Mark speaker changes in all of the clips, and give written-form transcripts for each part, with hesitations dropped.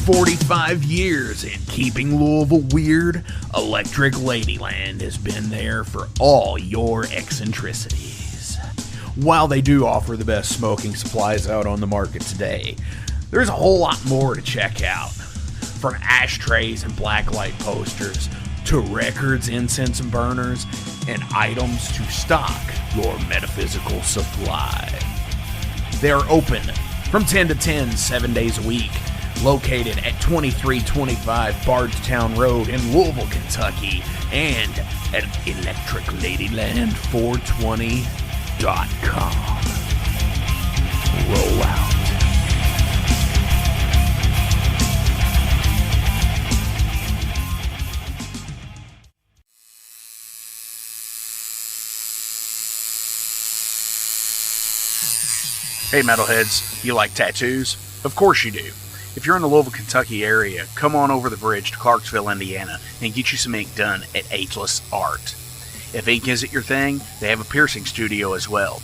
Speaker 1: 45 years in keeping Louisville weird, Electric Ladyland has been there for all your eccentricities. While they do offer the best smoking supplies out on the market today, there's a whole lot more to check out. From ashtrays and blacklight posters, to records, incense and burners, and items to stock your metaphysical supply. They are open from 10 to 10, 7 days a week, located at 2325 Bardstown Road in Louisville, Kentucky, and at electricladyland420.com. Roll out.
Speaker 2: Hey metalheads, you like tattoos? Of course you do. If you're in the Louisville, Kentucky area, come on over the bridge to Clarksville, Indiana, and get you some ink done at Ageless Art. If ink isn't your thing, they have a piercing studio as well.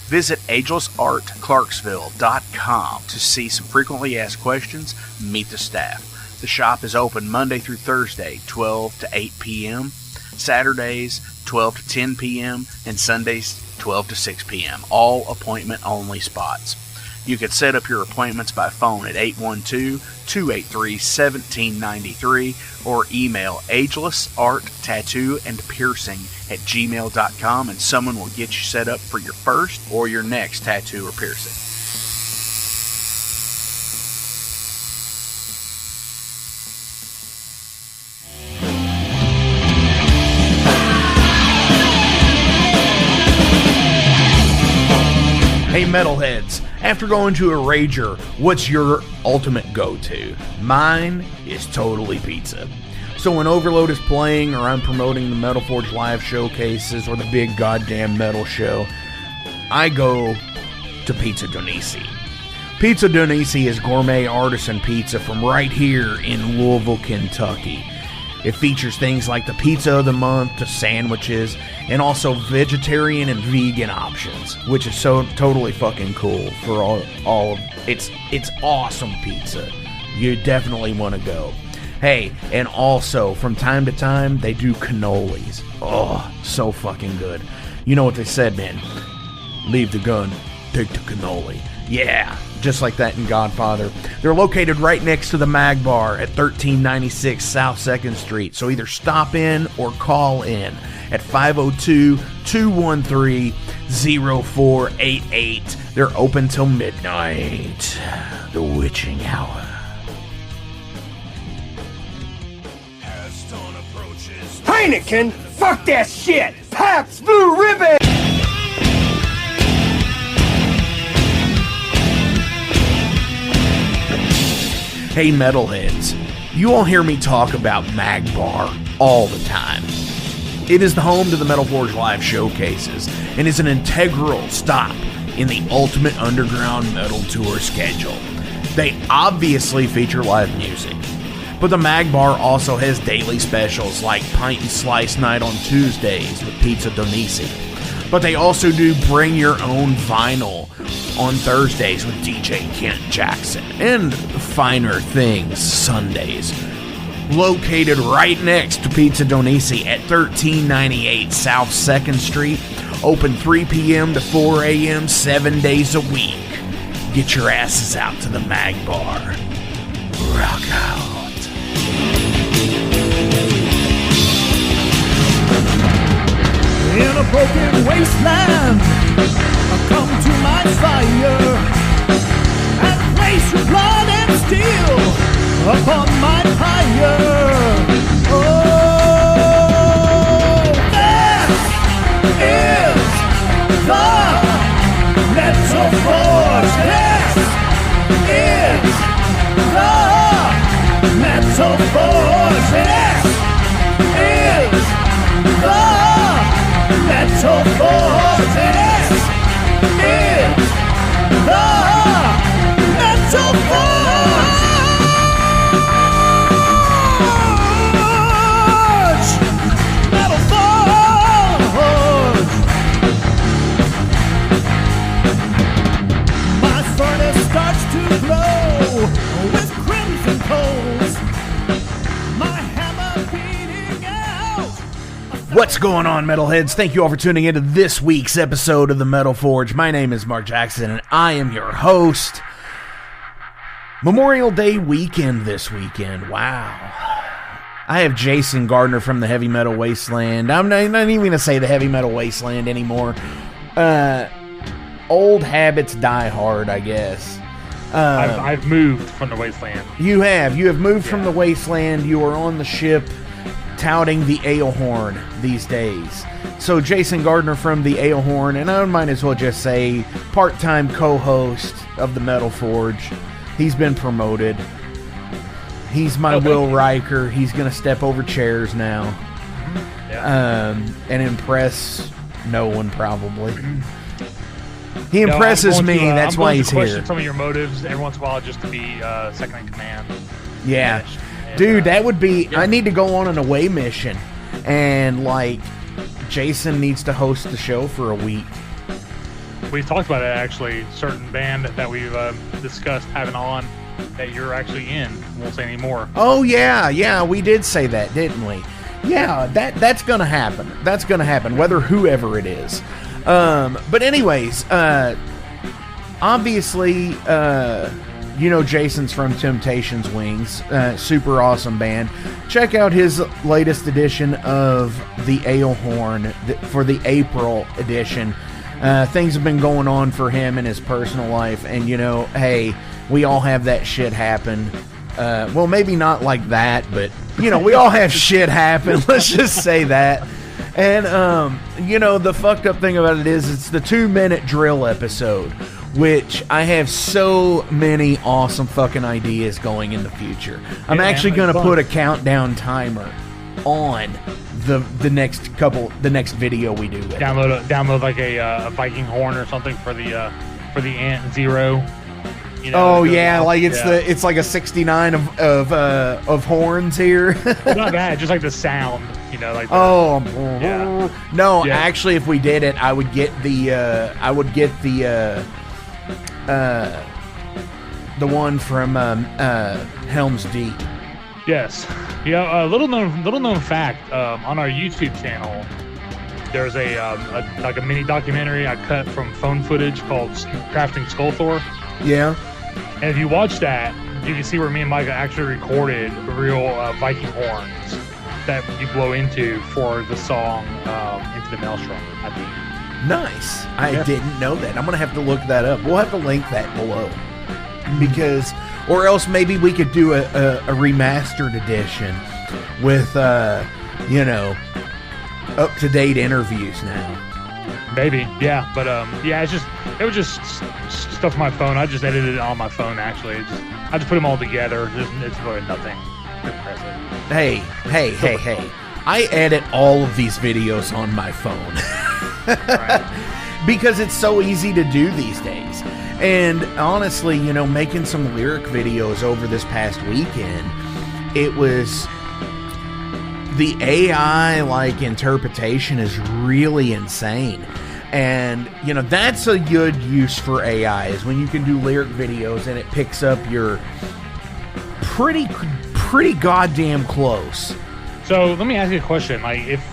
Speaker 2: Visit agelessartclarksville.com to see some frequently asked questions, meet the staff. The shop is open Monday through Thursday, 12 to 8 p.m., Saturdays, 12 to 10 p.m., and Sundays, 12 to 6 p.m., all appointment-only spots. You can set up your appointments by phone at 812-283-1793 or email agelessarttatoosandpiercing@gmail.com and someone will get you set up for your first or your next tattoo or piercing.
Speaker 1: Hey metalheads, after going to a rager, what's your ultimate go-to? Mine is totally pizza. So when Overload is playing, or I'm promoting the Metal Forge live showcases, or the big goddamn metal show, I go to Pizza Donisi. Pizza Donisi is gourmet artisan pizza from right here in Louisville, Kentucky. It features things like the pizza of the month, to sandwiches, and also vegetarian and vegan options, which is so totally fucking cool for all of it's awesome pizza. You definitely want to go. Hey, and also from time to time they do cannolis. Oh, so fucking good. You know what they said, man? Leave the gun, take the cannoli. Yeah, just like that in Godfather. They're located right next to the Mag Bar at 1396 South 2nd Street. So either stop in or call in at 502-213-0488. They're open till midnight. The witching hour.
Speaker 3: Heineken? Fuck that shit! Pabst Blue Ribbon!
Speaker 1: Hey metalheads, you all hear me talk about Mag Bar all the time. It is the home to the Metal Forge live showcases and is an integral stop in the Ultimate Underground Metal Tour schedule. They obviously feature live music, but the Mag Bar also has daily specials like Pint and Slice Night on Tuesdays with Pizza Donisi. But they also do Bring Your Own Vinyl on Thursdays with DJ Kent Jackson, and Finer Things Sundays. Located right next to Pizza Donisi at 1398 South 2nd Street, open 3 p.m. to 4 a.m. 7 days a week. Get your asses out to the Mag Bar. Rock out.
Speaker 4: In a broken wasteland, come to my fire and place your blood and steel upon my pyre. Oh, this is the Metal Forge. This is the Metal Forge. This is the Metal Forge. This is the Metal Forge. Metal Forge. My furnace starts to glow with crimson coal.
Speaker 1: What's going on, Metalheads? Thank you all for tuning into this week's episode of the Metal Forge. My name is Mark Jackson, and I am your host. Memorial Day weekend this weekend. Wow. I have Jason Gardner from the Heavy Metal Wasteland. I'm not even going to say the Heavy Metal Wasteland anymore. Old habits die hard, I guess.
Speaker 5: I've moved from the Wasteland.
Speaker 1: You have moved from the Wasteland. You are on the ship touting the ale horn these days. So Jason Gardner from the ale horn, and I might as well just say part-time co-host of the Metal Forge. He's been promoted. He's my Will Riker. He's going to step over chairs now. Yeah. And impress no one, probably. He impresses me. That's why he's here.
Speaker 5: I'm going to question some of your motives every once in a while just to be second in command.
Speaker 1: Yeah. Dude, that would be... I need to go on an away mission. And, like, Jason needs to host the show for a week.
Speaker 5: We've talked about it, actually. Certain band that we've discussed having on that you're actually in. Won't say any more.
Speaker 1: Oh, yeah. We did say that, didn't we? Yeah, that's going to happen. That's going to happen, whether whoever it is. But anyways, obviously... you know Jason's from Temptation's Wings, super awesome band. Check out his latest edition of the Ale Horn for the April edition. Things have been going on for him in his personal life, and you know, hey, we all have that shit happen. Well, maybe not like that, but you know, we all have shit happen. Let's just say that. And you know, the fucked up thing about it is it's the 2-minute drill episode, which I have so many awesome fucking ideas going in the future. I'm actually going to put a countdown timer on the next video we do.
Speaker 5: Download like a Viking horn or something for the Ant Zero. You know,
Speaker 1: it's like a 69 of horns here.
Speaker 5: Well, not bad, just like the sound, you know, like.
Speaker 1: Actually, if we did it, I would get the one from Helm's Deep.
Speaker 5: Yes. Yeah. Little known fact. On our YouTube channel, there's a mini documentary I cut from phone footage called "Crafting Skullthor."
Speaker 1: Yeah.
Speaker 5: And if you watch that, you can see where me and Micah actually recorded real Viking horns that you blow into for the song "Into the Maelstrom." I think.
Speaker 1: Nice. I didn't know that. I'm going to have to look that up. We'll have to link that below. Because, or else maybe we could do a remastered edition with, you know, up-to-date interviews now.
Speaker 5: Maybe, yeah. But, it was just stuff on my phone. I just edited it on my phone, actually. I just put them all together. It's really nothing impressive.
Speaker 1: Hey. I edit all of these videos on my phone. Right. Because it's so easy to do these days. And honestly, you know, making some lyric videos over this past weekend, it was... the AI, like, interpretation is really insane. And, you know, that's a good use for AI, is when you can do lyric videos and it picks up your pretty goddamn close.
Speaker 5: So let me ask you a question. Like, if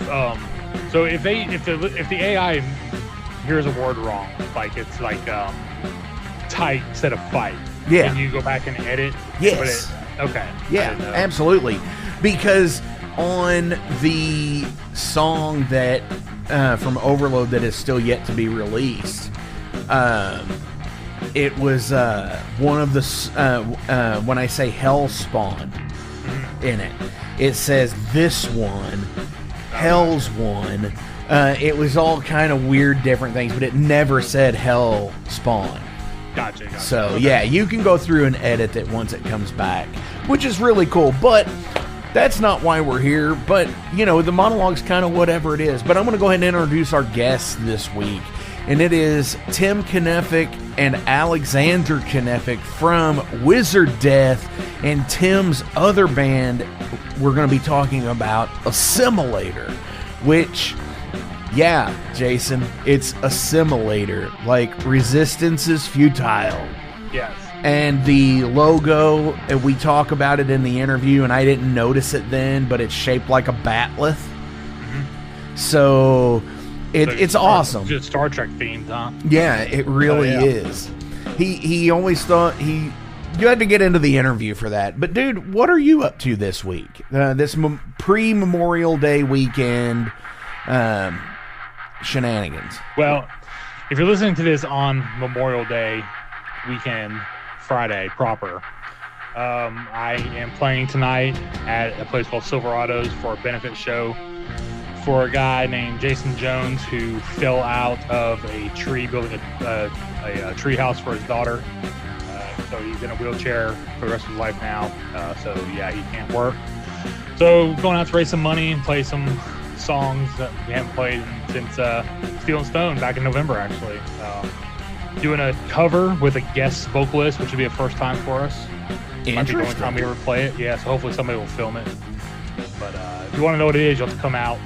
Speaker 5: the AI hears a word wrong, like it's like tight instead of fight,
Speaker 1: yeah,
Speaker 5: can you go back and edit?
Speaker 1: Yes.
Speaker 5: Okay.
Speaker 1: Yeah, absolutely. Because on the song that from Overload that is still yet to be released, it was one of the when I say Hellspawn in it, it says this one, Hell's one. It was all kind of weird, different things, but it never said Hellspawn.
Speaker 5: Gotcha.
Speaker 1: So
Speaker 5: okay.
Speaker 1: Yeah, you can go through and edit it once it comes back, which is really cool. But that's not why we're here. But you know, the monologue's kind of whatever it is. But I'm going to go ahead and introduce our guests this week, and it is Tim Kenefic and Alexander Kenefic from Wizard Death, and Tim's other band we're going to be talking about, Assimilator, which, yeah, Jason, it's Assimilator, like resistance is futile.
Speaker 5: Yes.
Speaker 1: And the logo, and we talk about it in the interview, and I didn't notice it then, but it's shaped like a batleth. Mm-hmm. So it's awesome.
Speaker 5: Just Star Trek themed, huh?
Speaker 1: Yeah, it really is. He always thought you had to get into the interview for that. But dude, what are you up to this week? This pre-Memorial Day weekend shenanigans.
Speaker 5: Well, if you're listening to this on Memorial Day weekend, Friday proper, I am playing tonight at a place called Silverado's for a benefit show for a guy named Jason Jones who fell out of a tree building a tree house for his daughter. So he's in a wheelchair for the rest of his life now. So yeah, he can't work. So going out to raise some money and play some songs that we haven't played since Steel and Stone back in November, actually. Doing a cover with a guest vocalist, which would be a first time for us. Might be the only time we ever play it. Yeah, so hopefully somebody will film it. But if you want to know what it is, you'll have to come out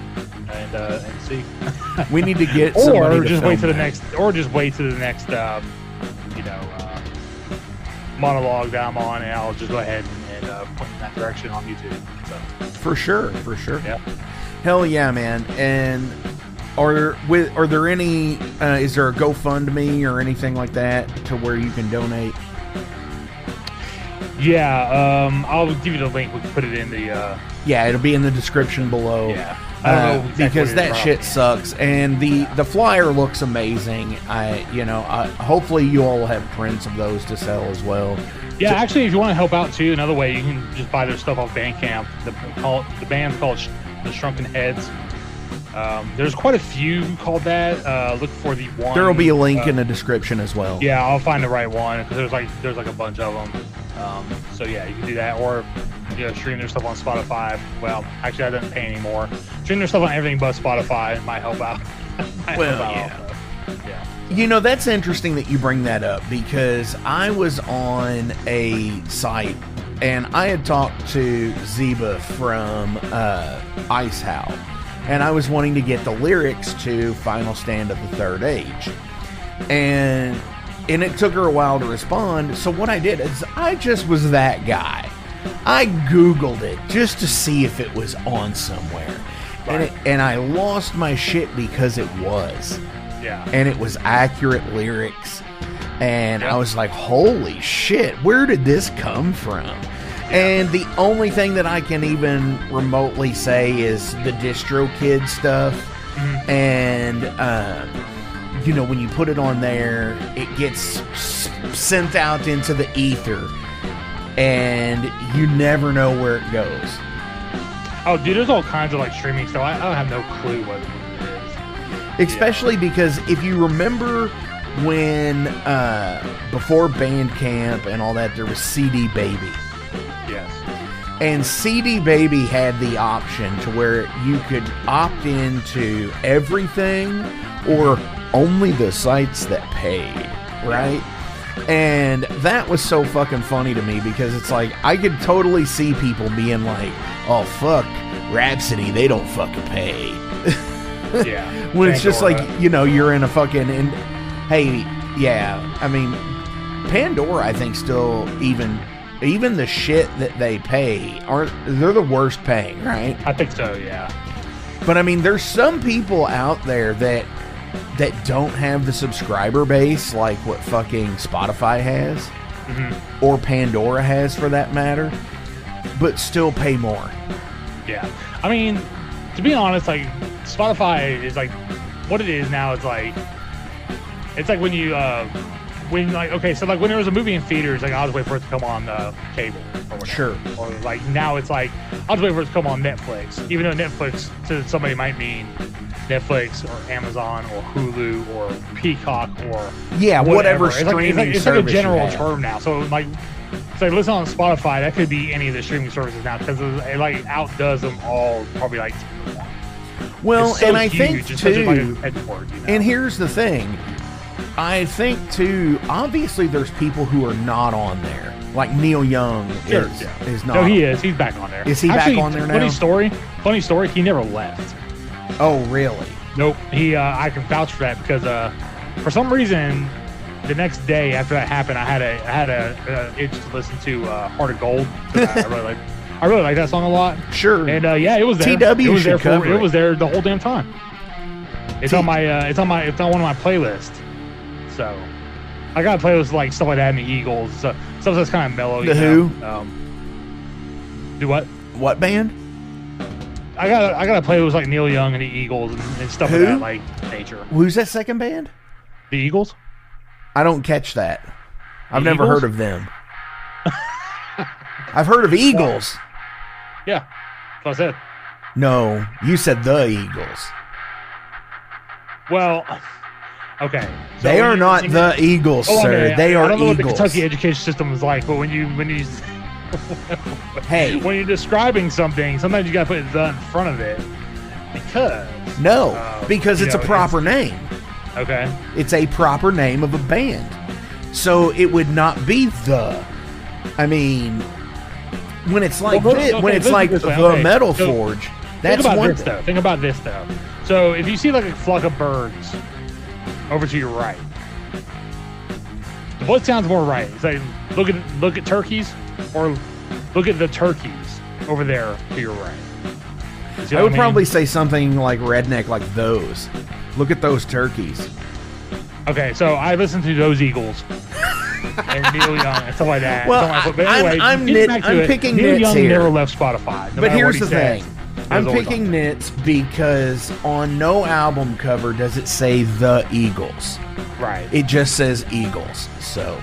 Speaker 5: and see.
Speaker 1: We need to get
Speaker 5: or just wait to the next, monologue that I'm on, and I'll just go ahead and point in that direction on YouTube. So.
Speaker 1: For sure.
Speaker 5: Yeah.
Speaker 1: Hell yeah, man. And are there any? Is there a GoFundMe or anything like that to where you can donate?
Speaker 5: Yeah, I'll give you the link. We can put it in the.
Speaker 1: Yeah, it'll be in the description below.
Speaker 5: Yeah. I don't know exactly
Speaker 1: because that shit sucks, and the flyer looks amazing. Hopefully you all have prints of those to sell as well.
Speaker 5: Yeah, actually, if you want to help out too, another way you can just buy their stuff off Bandcamp. The band's called The Shrunken Heads. There's quite a few called that. Look for the one.
Speaker 1: There will be a link in the description as well.
Speaker 5: Yeah, I'll find the right one because there's like a bunch of them. So yeah, you can do that, or stream their stuff on Spotify. Well, actually, I don't pay anymore. Stream their stuff on everything but Spotify. It might help out.
Speaker 1: Yeah. That's interesting that you bring that up because I was on a site and I had talked to Zeba from Ice Howl. And I was wanting to get the lyrics to Final Stand of the Third Age. And it took her a while to respond. So what I did is I just was that guy. I Googled it just to see if it was on somewhere. Right. And I lost my shit because it was.
Speaker 5: Yeah.
Speaker 1: And it was accurate lyrics. And I was like, holy shit, where did this come from? And the only thing that I can even remotely say is the DistroKid stuff. Mm-hmm. And, when you put it on there, it gets sent out into the ether. And you never know where it goes.
Speaker 5: Oh, dude, there's all kinds of streaming stuff. I don't have no clue what it is.
Speaker 1: Especially because if you remember when, before Bandcamp and all that, there was CD Baby. And CD Baby had the option to where you could opt into everything or only the sites that paid, right? And that was so fucking funny to me because it's like, I could totally see people being like, oh, fuck, Rhapsody, they don't fucking pay.
Speaker 5: Yeah.
Speaker 1: When it's just like, you're in a fucking... hey, yeah, I mean, Pandora, I think, still even the shit that they pay they're the worst paying, right?
Speaker 5: I think so, yeah.
Speaker 1: But I mean, there's some people out there that don't have the subscriber base like what fucking Spotify has, mm-hmm. or Pandora has for that matter, but still pay more.
Speaker 5: Yeah. I mean, to be honest, Spotify is what it is now. It's like when you when when there was a movie in theaters, I'll just wait for it to come on cable or whatever. Sure. Or now it's I'll just wait for it to come on Netflix, even though Netflix to somebody might mean Netflix or Amazon or Hulu or Peacock or
Speaker 1: whatever streaming
Speaker 5: it's like a general term now. So listen on Spotify, that could be any of the streaming services now because it outdoes them all probably 2 to 1.
Speaker 1: Well,
Speaker 5: so
Speaker 1: and I
Speaker 5: huge,
Speaker 1: think too,
Speaker 5: headboard,
Speaker 1: and here's the thing. I think too, obviously there's people who are not on there. Like Neil Young is not.
Speaker 5: No, he is. He's back on there.
Speaker 1: Is he back on there now?
Speaker 5: Funny story, he never left.
Speaker 1: Oh, really?
Speaker 5: Nope. I can vouch for that because for some reason the next day after that happened, I had a itch to listen to Heart of Gold. I I really like that song a lot.
Speaker 1: Sure.
Speaker 5: And yeah, it was there.
Speaker 1: TW
Speaker 5: it was
Speaker 1: should
Speaker 5: there
Speaker 1: cover
Speaker 5: it was there the whole damn time. It's on my it's on one of my playlists. So I got a playlist like stuff like that in the Eagles, stuff that's kind of mellow.
Speaker 1: The Who?
Speaker 5: Do what?
Speaker 1: What band?
Speaker 5: I got a playlist like Neil Young and the Eagles and stuff
Speaker 1: Who?
Speaker 5: of that like nature.
Speaker 1: Who's that second band?
Speaker 5: The Eagles?
Speaker 1: I don't catch that. I've
Speaker 5: The
Speaker 1: never
Speaker 5: Eagles?
Speaker 1: heard of them. I've heard of Eagles.
Speaker 5: Yeah, that's what I said.
Speaker 1: No, you said the Eagles.
Speaker 5: Well, okay. So
Speaker 1: They are not the Eagles, sir. They
Speaker 5: I
Speaker 1: are
Speaker 5: don't know what the
Speaker 1: Eagles.
Speaker 5: Kentucky education system is like, but when you
Speaker 1: Hey,
Speaker 5: when you're describing something, sometimes you gotta put the in front of it because
Speaker 1: no, because
Speaker 5: you
Speaker 1: it's a
Speaker 5: know,
Speaker 1: proper name.
Speaker 5: okay.
Speaker 1: It's a proper name of a band. So it would not be the. I mean, when it's like when it's like the Metal Forge, that's
Speaker 5: think about
Speaker 1: one
Speaker 5: this though. Think about this though. So if you see like a flock of birds over to your right, what sounds more right? It's like look at turkeys or look at the turkeys over there to your right. See
Speaker 1: I
Speaker 5: what
Speaker 1: would
Speaker 5: mean?
Speaker 1: probably say something like redneck, like those. Look at those turkeys.
Speaker 5: Okay, so I listened to those Eagles and Neil Young and stuff like that.
Speaker 1: Well,
Speaker 5: But anyway,
Speaker 1: I'm
Speaker 5: getting back to it,
Speaker 1: picking
Speaker 5: Neil
Speaker 1: nits
Speaker 5: Young
Speaker 1: here.
Speaker 5: never left Spotify. No
Speaker 1: But
Speaker 5: matter
Speaker 1: here's
Speaker 5: what
Speaker 1: the
Speaker 5: he says.
Speaker 1: thing.
Speaker 5: He
Speaker 1: I'm
Speaker 5: was always
Speaker 1: picking
Speaker 5: on.
Speaker 1: nits because on no album cover does it say the Eagles.
Speaker 5: Right.
Speaker 1: It just says Eagles. So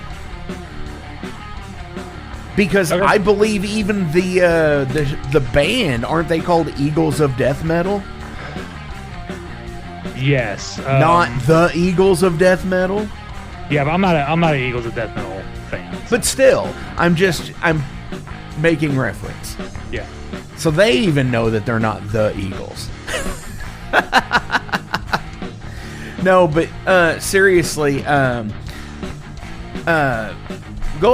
Speaker 1: because
Speaker 5: Okay.
Speaker 1: I believe even the band, aren't they called Eagles of Death Metal?
Speaker 5: Yes.
Speaker 1: Not the Eagles of Death Metal?
Speaker 5: Yeah, but I'm not an Eagles of Death Metal fan.
Speaker 1: But still, I'm making reference.
Speaker 5: Yeah.
Speaker 1: So they even know that they're not the Eagles. No, but seriously, go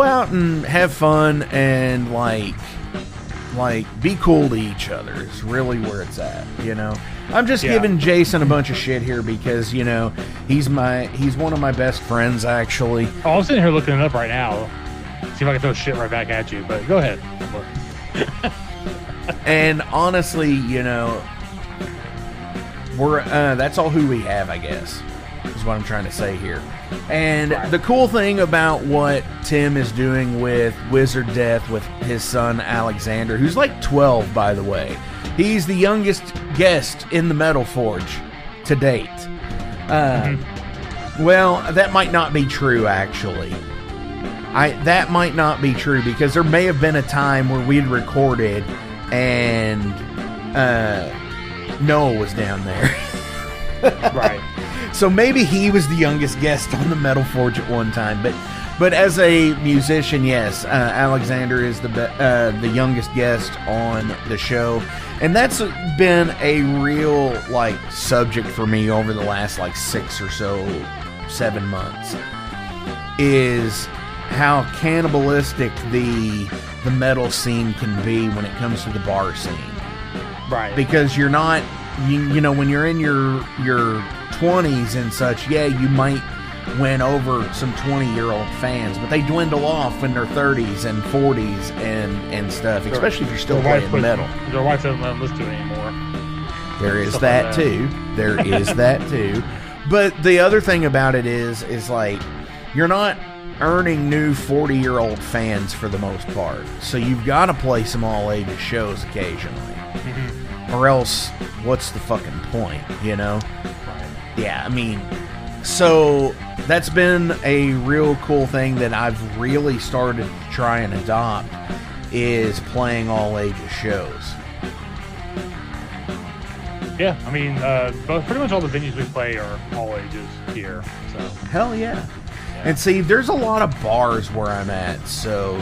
Speaker 1: out and have fun and like be cool to each other is really where it's at, you know. I'm just giving Jason a bunch of shit here because, you know, he's one of my best friends actually.
Speaker 5: Oh, I'm sitting here looking it up right now. See if I can throw shit right back at you, but go ahead.
Speaker 1: And honestly, you know, we're that's all who we have, I guess, is what I'm trying to say here. And the cool thing about what Tim is doing with Wizard Death with his son Alexander, who's like 12, by the way. He's the youngest guest in the Metal Forge to date. Well, that might not be true, actually. That might not be true because there may have been a time where we'd recorded and Noah was down there.
Speaker 5: Right.
Speaker 1: So maybe he was the youngest guest on the Metal Forge at one time, but as a musician, yes, Alexander is the youngest guest on the show, and that's been a real like subject for me over the last like 6 or so 7 months. Is how cannibalistic the metal scene can be when it comes to the bar scene.
Speaker 5: Right.
Speaker 1: Because you're not, you know, when you're in your 20s and such, yeah, you might win over some 20-year-old fans, but they dwindle off when they're 30s and 40s and stuff, especially if you're still playing metal.
Speaker 5: Their wife doesn't let them listen to it anymore.
Speaker 1: There is
Speaker 5: Stuff
Speaker 1: that
Speaker 5: like that.
Speaker 1: too. There is that too. But the other thing about it is like, you're not earning new 40-year-old fans for the most part. So you've got to play some all-ages shows occasionally. Or else, what's the fucking point, you know? Yeah, I mean, so that's been a real cool thing that I've really started to try and adopt is playing all-ages shows.
Speaker 5: Yeah, I mean, pretty much all the venues we play are all ages here. So
Speaker 1: Hell yeah. And see, there's a lot of bars where I'm at, so,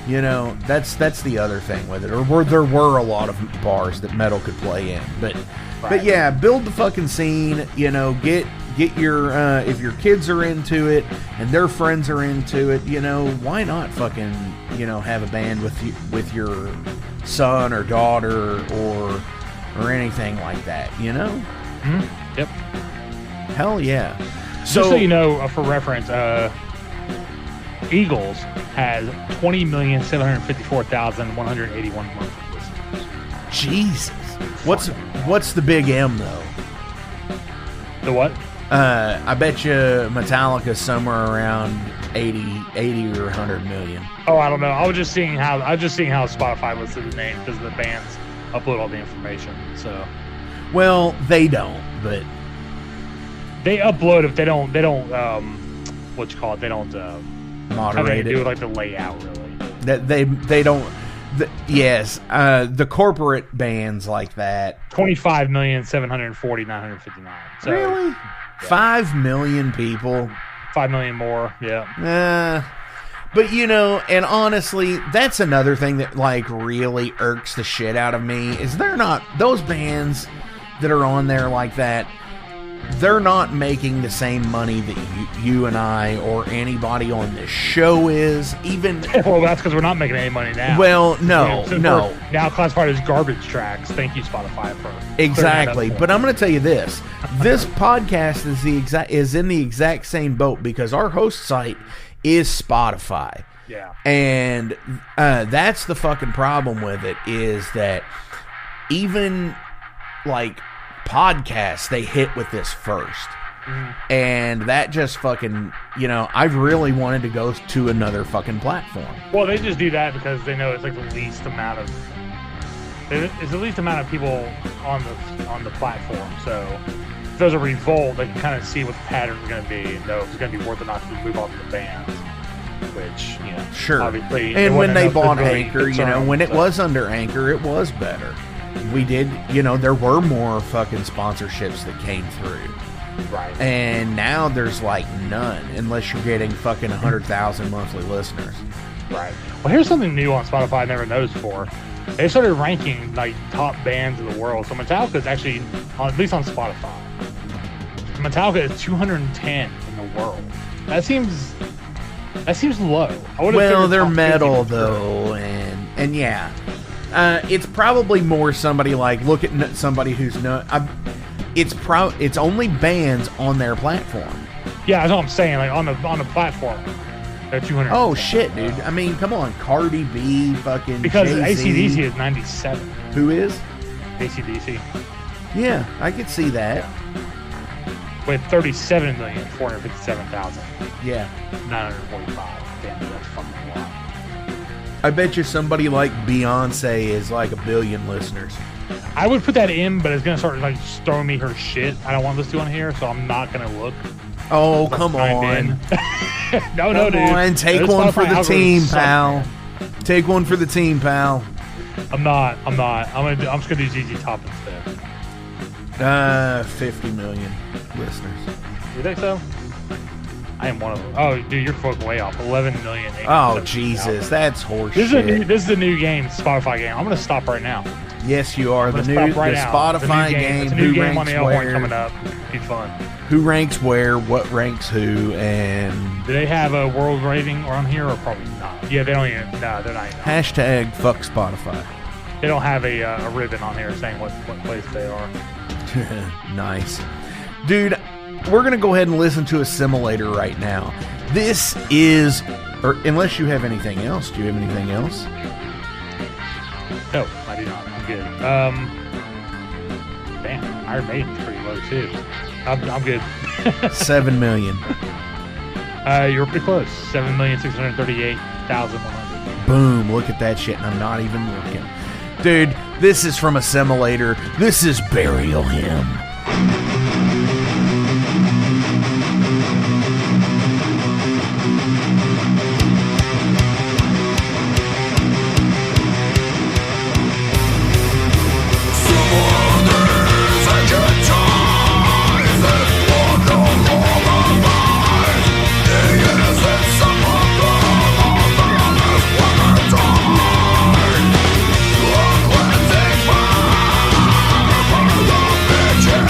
Speaker 1: you know, that's the other thing with it. Or there were a lot of bars that metal could play in. But yeah, build the fucking scene, you know, get your, if your kids are into it and their friends are into it, you know, why not fucking, you know, have a band with your son or daughter or anything like that, you know?
Speaker 5: Yep.
Speaker 1: Hell yeah.
Speaker 5: Just so you know, for reference, Eagles has 20,754,181 monthly
Speaker 1: Jesus. What's the big M though?
Speaker 5: The what?
Speaker 1: I bet you Metallica's somewhere around 80 or 100 million.
Speaker 5: Oh, I don't know. I was just seeing how Spotify listed the name because the bands upload all the information. So,
Speaker 1: well, they don't, but
Speaker 5: they upload if they don't. What you call it? They don't
Speaker 1: moderate it.
Speaker 5: Do like the layout really.
Speaker 1: That they don't. Yes, the corporate bands like that.
Speaker 5: 25,740,959. So,
Speaker 1: really? Yeah. 5 million people.
Speaker 5: 5 million more. Yeah.
Speaker 1: But and honestly, that's another thing that like really irks the shit out of me is they're not those bands that are on there like that. They're not making the same money that you and I or anybody on this show is. Even
Speaker 5: well, that's because we're not making any money now.
Speaker 1: Well, no.
Speaker 5: Now classified as garbage tracks. Thank you, Spotify, for
Speaker 1: exactly. But I'm going to tell you this: this podcast is in the exact same boat because our host site is Spotify.
Speaker 5: Yeah,
Speaker 1: and that's the fucking problem with it is that even like podcasts they hit with this first, and that just fucking I've really wanted to go to another fucking platform.
Speaker 5: Well, they just do that because they know it's like the least amount of people on the platform. So if there's a revolt, they can kind of see what the pattern's going to be and know if it's going to be worth it not to move on to the bands. Which
Speaker 1: sure.
Speaker 5: Obviously,
Speaker 1: and when they bought Anchor, when it was under Anchor, it was better. We did, there were more fucking sponsorships that came through.
Speaker 5: Right.
Speaker 1: And now there's like none unless you're getting fucking 100,000 monthly listeners.
Speaker 5: Right. Well, here's something new on Spotify I never noticed before. They started ranking like top bands in the world. So Metallica is actually, at least on Spotify, Metallica is 210 in the world. That seems low.
Speaker 1: Well, they're metal though, and yeah. It's probably more somebody like look at somebody who's it's only bands on their platform.
Speaker 5: Yeah, that's what I'm saying. Like on the platform, they're 200.
Speaker 1: Oh shit, dude! I mean, come on, Cardi B, fucking
Speaker 5: because
Speaker 1: Jay-Z.
Speaker 5: AC/DC is 97.
Speaker 1: Who is?
Speaker 5: AC/DC.
Speaker 1: Yeah, I could see that.
Speaker 5: With 37,457,000.
Speaker 1: Yeah.
Speaker 5: 945. Damn, that's fucking a lot.
Speaker 1: I bet you somebody like Beyonce is like 1 billion listeners.
Speaker 5: I would put that in, but it's gonna start like throwing me her shit. I don't want this to on here, so I'm not gonna look.
Speaker 1: Oh, come on.
Speaker 5: No, dude.
Speaker 1: Come on, take one for the team, pal. Take one for the team, pal.
Speaker 5: I'm not. I'm just gonna do ZZ Top instead.
Speaker 1: 50 million listeners.
Speaker 5: You think so? I am one of them. Oh, dude, you're fucking way off. 11 million.
Speaker 1: Oh, Jesus, that's horseshit.
Speaker 5: This is a new game, Spotify game. I'm gonna stop right now.
Speaker 1: Yes, you are. The Spotify game.
Speaker 5: It's a new
Speaker 1: who
Speaker 5: game on
Speaker 1: ranks
Speaker 5: the
Speaker 1: where?
Speaker 5: coming up. Be fun.
Speaker 1: Who ranks where? What ranks who? And
Speaker 5: do they have a world rating on here or probably not? Yeah, they don't even. No, they're not.
Speaker 1: Hashtag fuck Spotify.
Speaker 5: They don't have a ribbon on here saying what place they are.
Speaker 1: Nice, dude. We're gonna go ahead and listen to Assimilator right now. This is, or unless you have anything else. Do you have anything else?
Speaker 5: No, I do not. I'm good. Damn, Iron Maiden's pretty low too. I'm good.
Speaker 1: 7 million.
Speaker 5: You're pretty close. 7,638,100.
Speaker 1: Boom! Look at that shit, and I'm not even looking, dude. This is from Assimilator. This is Burial Hymn.
Speaker 6: Bitches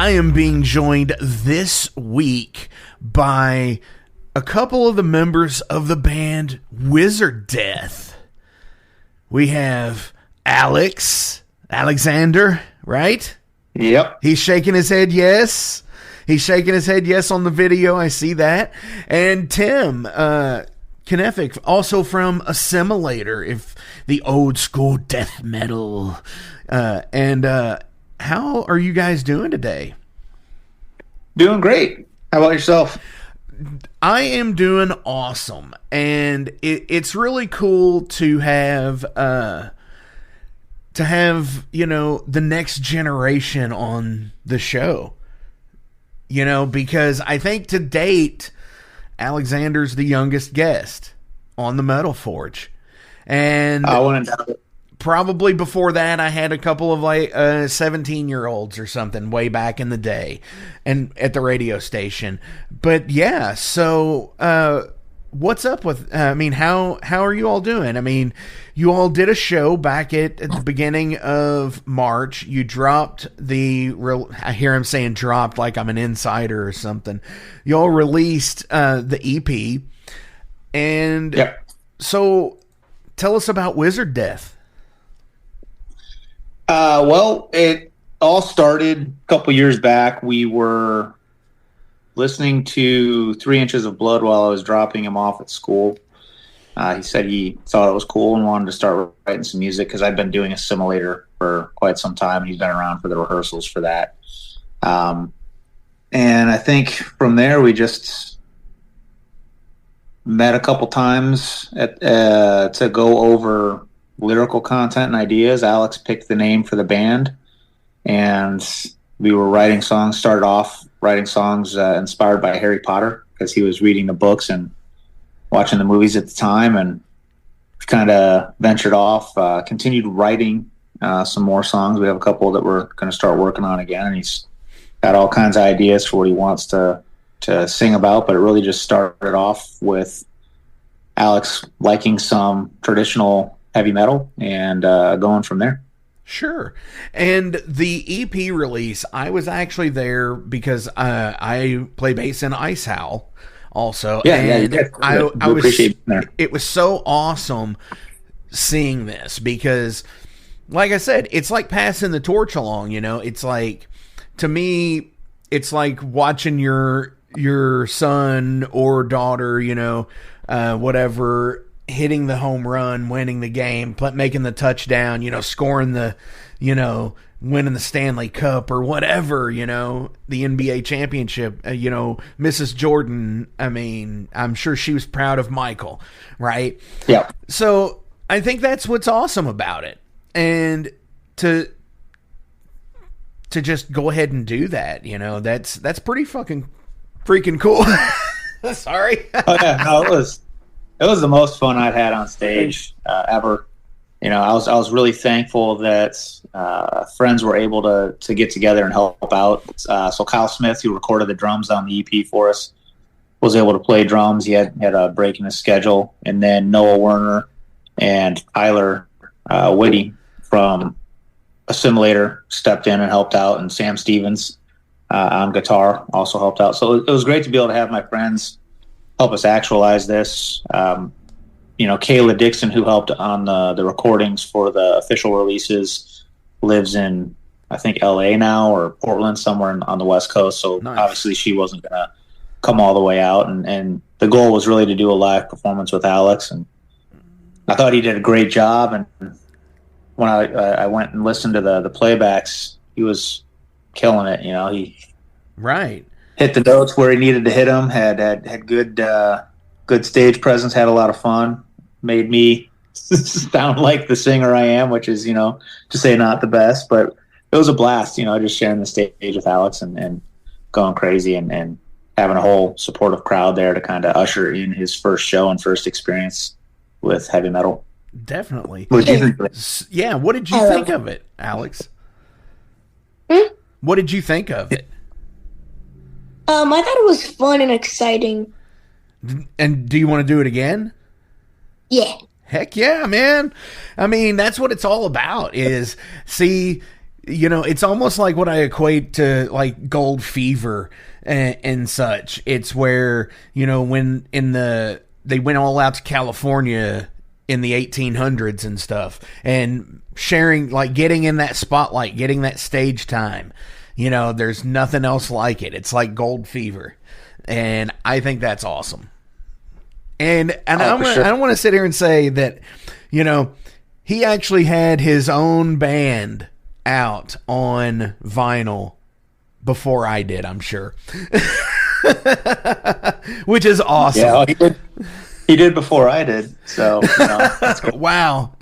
Speaker 1: I am being joined this week by a couple of the members of the band Wizard Death. We have Alexander, right?
Speaker 6: Yep.
Speaker 1: He's shaking his head yes. He's shaking his head yes on the video. I see that. And Tim, Kenefic, also from Assimilator, if the old school death metal. How are you guys doing today?
Speaker 6: Doing great. How about yourself?
Speaker 1: I am doing awesome, and it's really cool to have the next generation on the show. Because I think to date, Alexander's the youngest guest on the Metal Forge, and
Speaker 6: I wouldn't doubt it.
Speaker 1: Probably before that, I had a couple of 17-year-olds or something way back in the day, and at the radio station. But yeah, so what's up with? How are you all doing? You all did a show back at the beginning of March. You dropped I hear him saying dropped like I'm an insider or something. You all released the EP, and
Speaker 6: yep.
Speaker 1: So tell us about Wizard Death.
Speaker 6: Well, it all started a couple years back. We were listening to 3 Inches of Blood while I was dropping him off at school. He said he thought it was cool and wanted to start writing some music because I'd been doing Assimilator for quite some time. He's been around for the rehearsals for that. And I think from there we just met a couple times to go over lyrical content and ideas. Alex picked the name for the band, and we were writing songs, started off writing songs inspired by Harry Potter because he was reading the books and watching the movies at the time, and kind of ventured off, continued writing some more songs. We have a couple that we're going to start working on again, and he's got all kinds of ideas for what he wants to sing about, but it really just started off with Alex liking some traditional heavy metal and going from there.
Speaker 1: Sure. And the EP release, I was actually there because I play bass in Ice Howl also. I was appreciate there. It was so awesome seeing this because, like I said, it's like passing the torch along. It's like, to me, it's like watching your son or daughter, whatever, hitting the home run, winning the game, making the touchdown, scoring the, winning the Stanley Cup or whatever, the NBA championship, Mrs. Jordan. I'm sure she was proud of Michael, right?
Speaker 6: Yeah.
Speaker 1: So I think that's what's awesome about it. And to just go ahead and do that, that's pretty freaking cool. Sorry.
Speaker 6: Oh yeah, no, it was the most fun I'd had on stage ever. I was really thankful that friends were able to get together and help out. So Kyle Smith, who recorded the drums on the EP for us, was able to play drums. He had a break in his schedule. And then Noah Werner and Tyler Whitty from Assimilator stepped in and helped out, and Sam Stevens on guitar also helped out. So it was great to be able to have my friends help us actualize this. Kayla Dixon, who helped on the recordings for the official releases, lives in, I think, LA now or Portland, somewhere on the West Coast. So nice. Obviously she wasn't going to come all the way out. And the goal was really to do a live performance with Alex. And I thought he did a great job. And when I went and listened to the playbacks, he was killing it. He
Speaker 1: right.
Speaker 6: hit the notes where he needed to hit them, had good stage presence, had a lot of fun, made me sound like the singer I am, which is, to say not the best, but it was a blast, just sharing the stage with Alex and going crazy and having a whole supportive crowd there to kind of usher in his first show and first experience with heavy metal.
Speaker 1: Definitely.
Speaker 6: What did you think of it?
Speaker 1: Yeah, what did you think of it, Alex? What did you think of it?
Speaker 7: I thought it was fun and exciting.
Speaker 1: And do you want to do it again?
Speaker 7: Yeah.
Speaker 1: Heck yeah, man. That's what it's all about is, see, it's almost like what I equate to like Gold Fever and such. It's where, when they went all out to California in the 1800s and stuff, and sharing, like getting in that spotlight, getting that stage time. There's nothing else like it. It's like Gold Fever. And I think that's awesome. And I don't want to sit here and say that, he actually had his own band out on vinyl before I did, I'm sure. Which is awesome.
Speaker 6: Yeah, he did before I did. So, that's cool.
Speaker 1: Wow.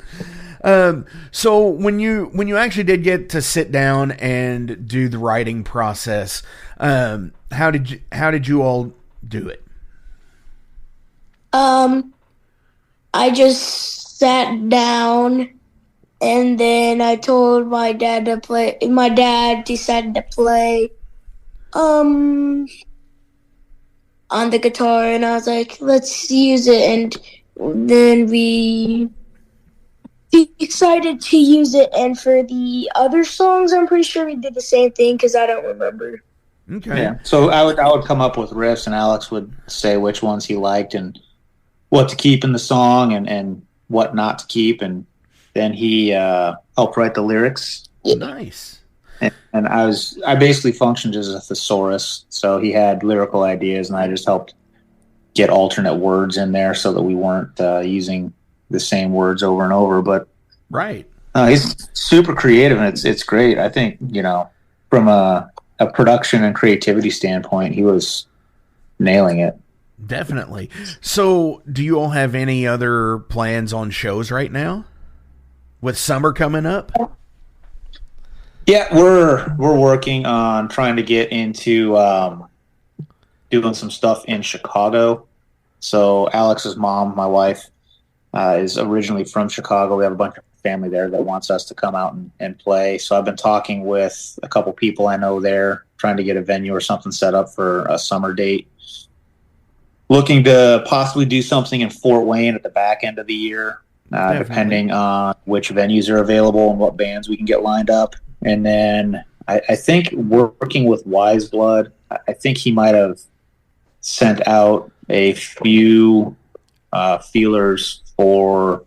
Speaker 1: So when you actually did get to sit down and do the writing process, how did you all do it?
Speaker 7: I just sat down, and then I told my dad to play. My dad decided to play on the guitar, and I was like, let's use it. And then we decided to use it. And for the other songs, I'm pretty sure we did the same thing because I don't remember.
Speaker 1: Okay.
Speaker 6: Yeah. So I would come up with riffs, and Alex would say which ones he liked and what to keep in the song and what not to keep, and then he helped write the lyrics.
Speaker 1: Nice.
Speaker 6: And I basically functioned as a thesaurus, so he had lyrical ideas, and I just helped get alternate words in there so that we weren't using the same words over and over. But
Speaker 1: right,
Speaker 6: he's super creative, and it's great. I think from a production and creativity standpoint, he was nailing it.
Speaker 1: Definitely. So, do you all have any other plans on shows right now? With summer coming up?
Speaker 6: Yeah, we're working on trying to get into doing some stuff in Chicago. So Alex's mom, my wife, is originally from Chicago. We have a bunch of family there that wants us to come out and play. So I've been talking with a couple people I know there, trying to get a venue or something set up for a summer date. Looking to possibly do something in Fort Wayne at the back end of the year, depending on which venues are available and what bands we can get lined up. And then I think working with Wise Blood, I think he might have sent out a few feelers for a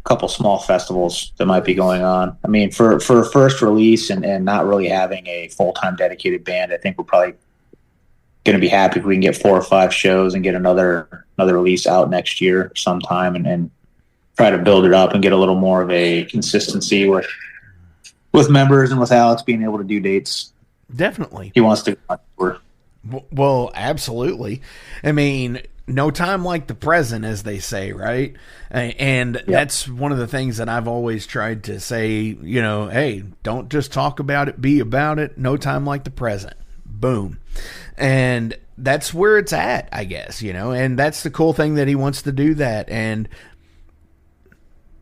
Speaker 6: couple small festivals that might be going on. I mean, for a first release and not really having a full-time dedicated band, I think we're probably going to be happy if we can get 4 or 5 shows and get another release out next year sometime and try to build it up and get a little more of a consistency with members and with Alex being able to do dates.
Speaker 1: Definitely.
Speaker 6: He wants to go on tour.
Speaker 1: Well, absolutely. I mean, no time like the present, as they say, right? And that's one of the things that I've always tried to say, hey, don't just talk about it, be about it. No time like the present. Boom. And that's where it's at, I guess, and that's the cool thing that he wants to do that. And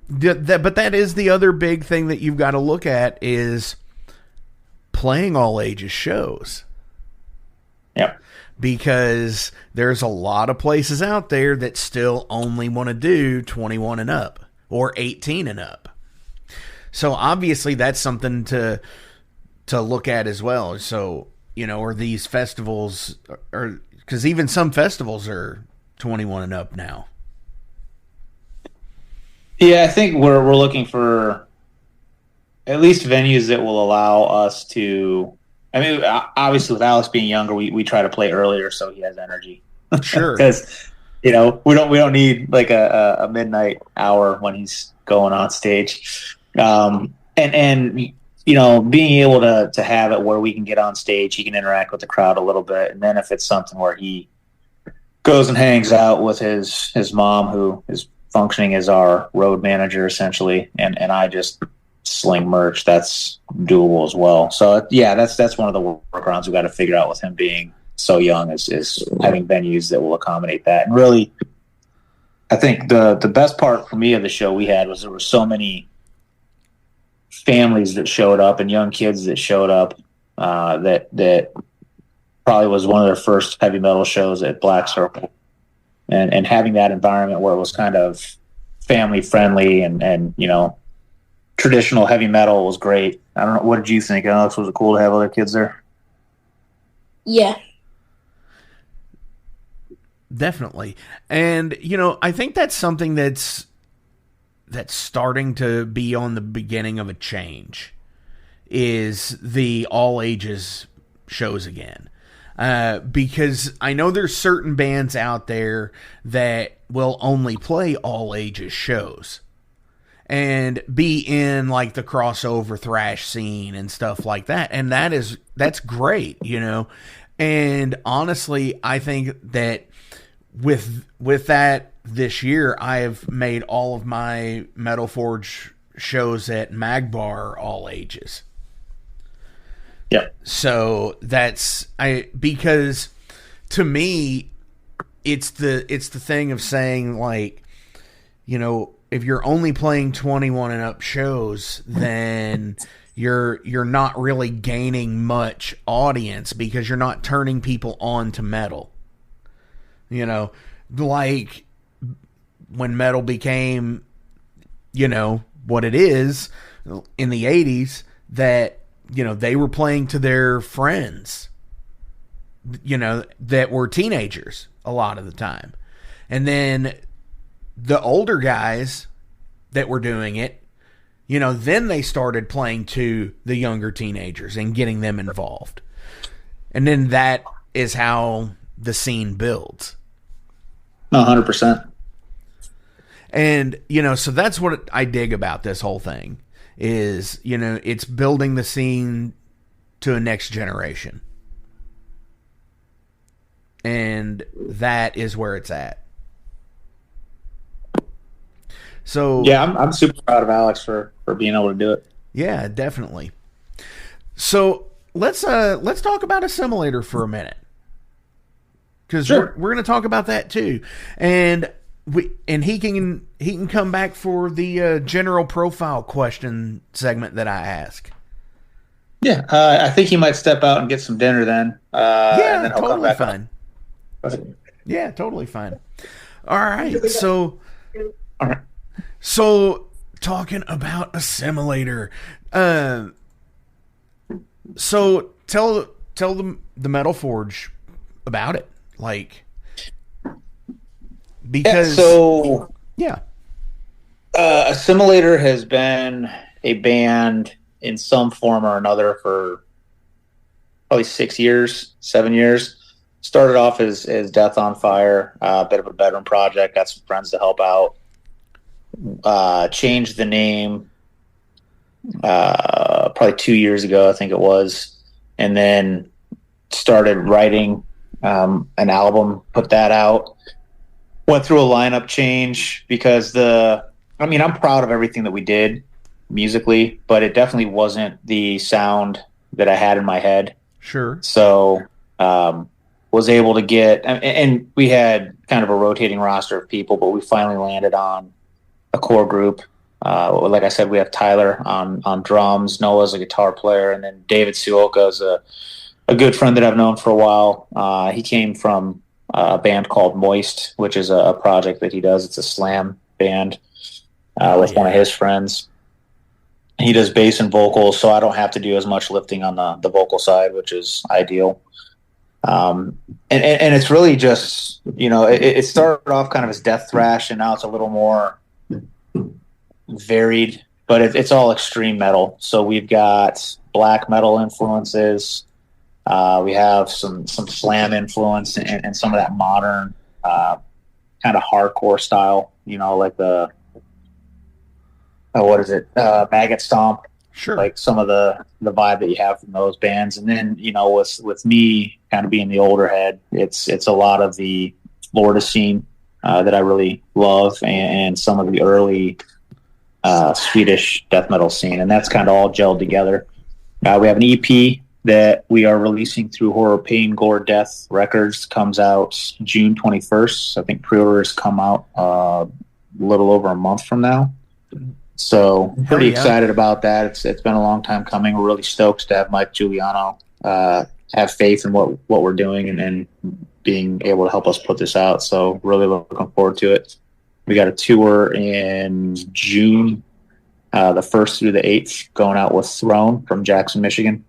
Speaker 1: but that is the other big thing that you've got to look at is playing all ages shows.
Speaker 6: Yeah.
Speaker 1: Because there's a lot of places out there that still only want to do 21 and up or 18 and up. So obviously that's something to look at as well. So, or these festivals, or because even some festivals are 21 and up now.
Speaker 6: Yeah, I think we're looking for at least venues that will allow us to. I mean, obviously, with Alex being younger, we try to play earlier so he has energy.
Speaker 1: Sure,
Speaker 6: because we don't need like a midnight hour when he's going on stage, and being able to have it where we can get on stage, he can interact with the crowd a little bit, and then if it's something where he goes and hangs out with his mom, who is functioning as our road manager essentially, and I just sling merch, that's doable as well. So yeah, that's one of the workarounds we've got to figure out with him being so young is having venues that will accommodate that. And really, I think the best part for me of the show we had was there were so many families that showed up and young kids that showed up that probably was one of their first heavy metal shows at Black Circle. And having that environment where it was kind of family friendly and traditional heavy metal was great. I don't know. What did you think, Alex? Was it cool to have other kids there?
Speaker 7: Yeah.
Speaker 1: Definitely. And, I think that's something that's starting to be on the beginning of a change, is the all ages shows again. Because I know there's certain bands out there that will only play all ages shows and be in like the crossover thrash scene and stuff like that. And that's great, And honestly, I think that with that this year, I've made all of my Metal Forge shows at Magbar all ages.
Speaker 6: Yeah.
Speaker 1: So because to me, it's the thing of saying, like, if you're only playing 21 and up shows, then you're not really gaining much audience because you're not turning people on to metal. Like when metal became, what it is in the 80s, that, they were playing to their friends, that were teenagers a lot of the time. And then the older guys that were doing it, then they started playing to the younger teenagers and getting them involved. And then that is how the scene builds.
Speaker 6: 100%.
Speaker 1: And, so that's what I dig about this whole thing is, it's building the scene to a next generation. And that is where it's at. So
Speaker 6: yeah, I'm super proud of Alex for being able to do it.
Speaker 1: Yeah, definitely. So let's talk about Assimilator for a minute, because
Speaker 6: sure.
Speaker 1: we're going to talk about that too, and he can come back for the general profile question segment that I ask.
Speaker 6: Yeah, I think he might step out and get some dinner then.
Speaker 1: Yeah,
Speaker 6: and then he'll
Speaker 1: totally
Speaker 6: come back
Speaker 1: fine.
Speaker 6: on.
Speaker 1: Yeah, totally fine. All right, so.
Speaker 6: All right.
Speaker 1: So, talking about Assimilator, so tell the Metal Forge about it, like, because
Speaker 6: Assimilator has been a band in some form or another for probably 7 years. Started off as Death on Fire, a bit of a bedroom project. Got some friends to help out. Changed the name probably 2 years ago, I think it was, and then started writing an album, put that out, went through a lineup change because I'm proud of everything that we did musically, but it definitely wasn't the sound that I had in my head.
Speaker 1: Sure. So
Speaker 6: was able to get, and we had kind of a rotating roster of people, but we finally landed on a core group. Like I said, we have Tyler on drums, Noah's a guitar player, and then David Suoka is a good friend that I've known for a while. He came from a band called Moist, which is a project that he does. It's a slam band with one of his friends. He does bass and vocals, so I don't have to do as much lifting on the vocal side, which is ideal. And it's really just, it started off kind of as Death-Thrash, and now it's a little more varied, but it's all extreme metal. So we've got black metal influences. We have some slam influence and some of that modern kind of hardcore style, like the Maggot Stomp.
Speaker 1: Sure.
Speaker 6: Like some of the vibe that you have from those bands. And then, with me kind of being the older head, it's a lot of the Florida scene that I really love, and some of the early Swedish death metal scene, and that's kind of all gelled together. We have an EP that we are releasing through Horror, Pain, Gore, Death Records. Comes out June 21st. I think pre-orders come out a little over a month from now. So pretty excited about that. It's been a long time coming. We're really stoked to have Mike Giuliano have faith in what we're doing and being able to help us put this out. So really looking forward to it. We got a tour in June the 1st through the 8th, going out with Throne from Jackson, Michigan,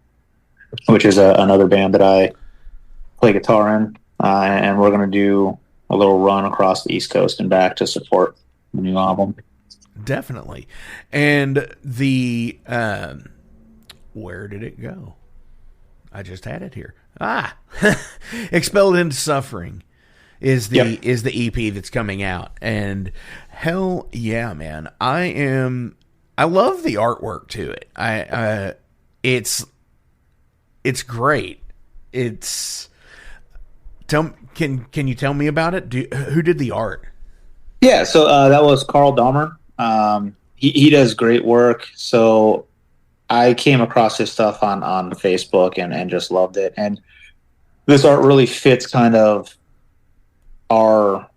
Speaker 6: which is another band that I play guitar in. And we're going to do a little run across the East Coast and back to support the new album.
Speaker 1: Definitely. And the where did it go? I just had it here. Expelled into Suffering is the EP that's coming out. And hell yeah, man. I love the artwork to it. It's great. Can you tell me about it? Who did the art?
Speaker 6: Yeah, so that was Carl Dahmer. He does great work. So I came across his stuff on Facebook and just loved it. And this art really fits kind of our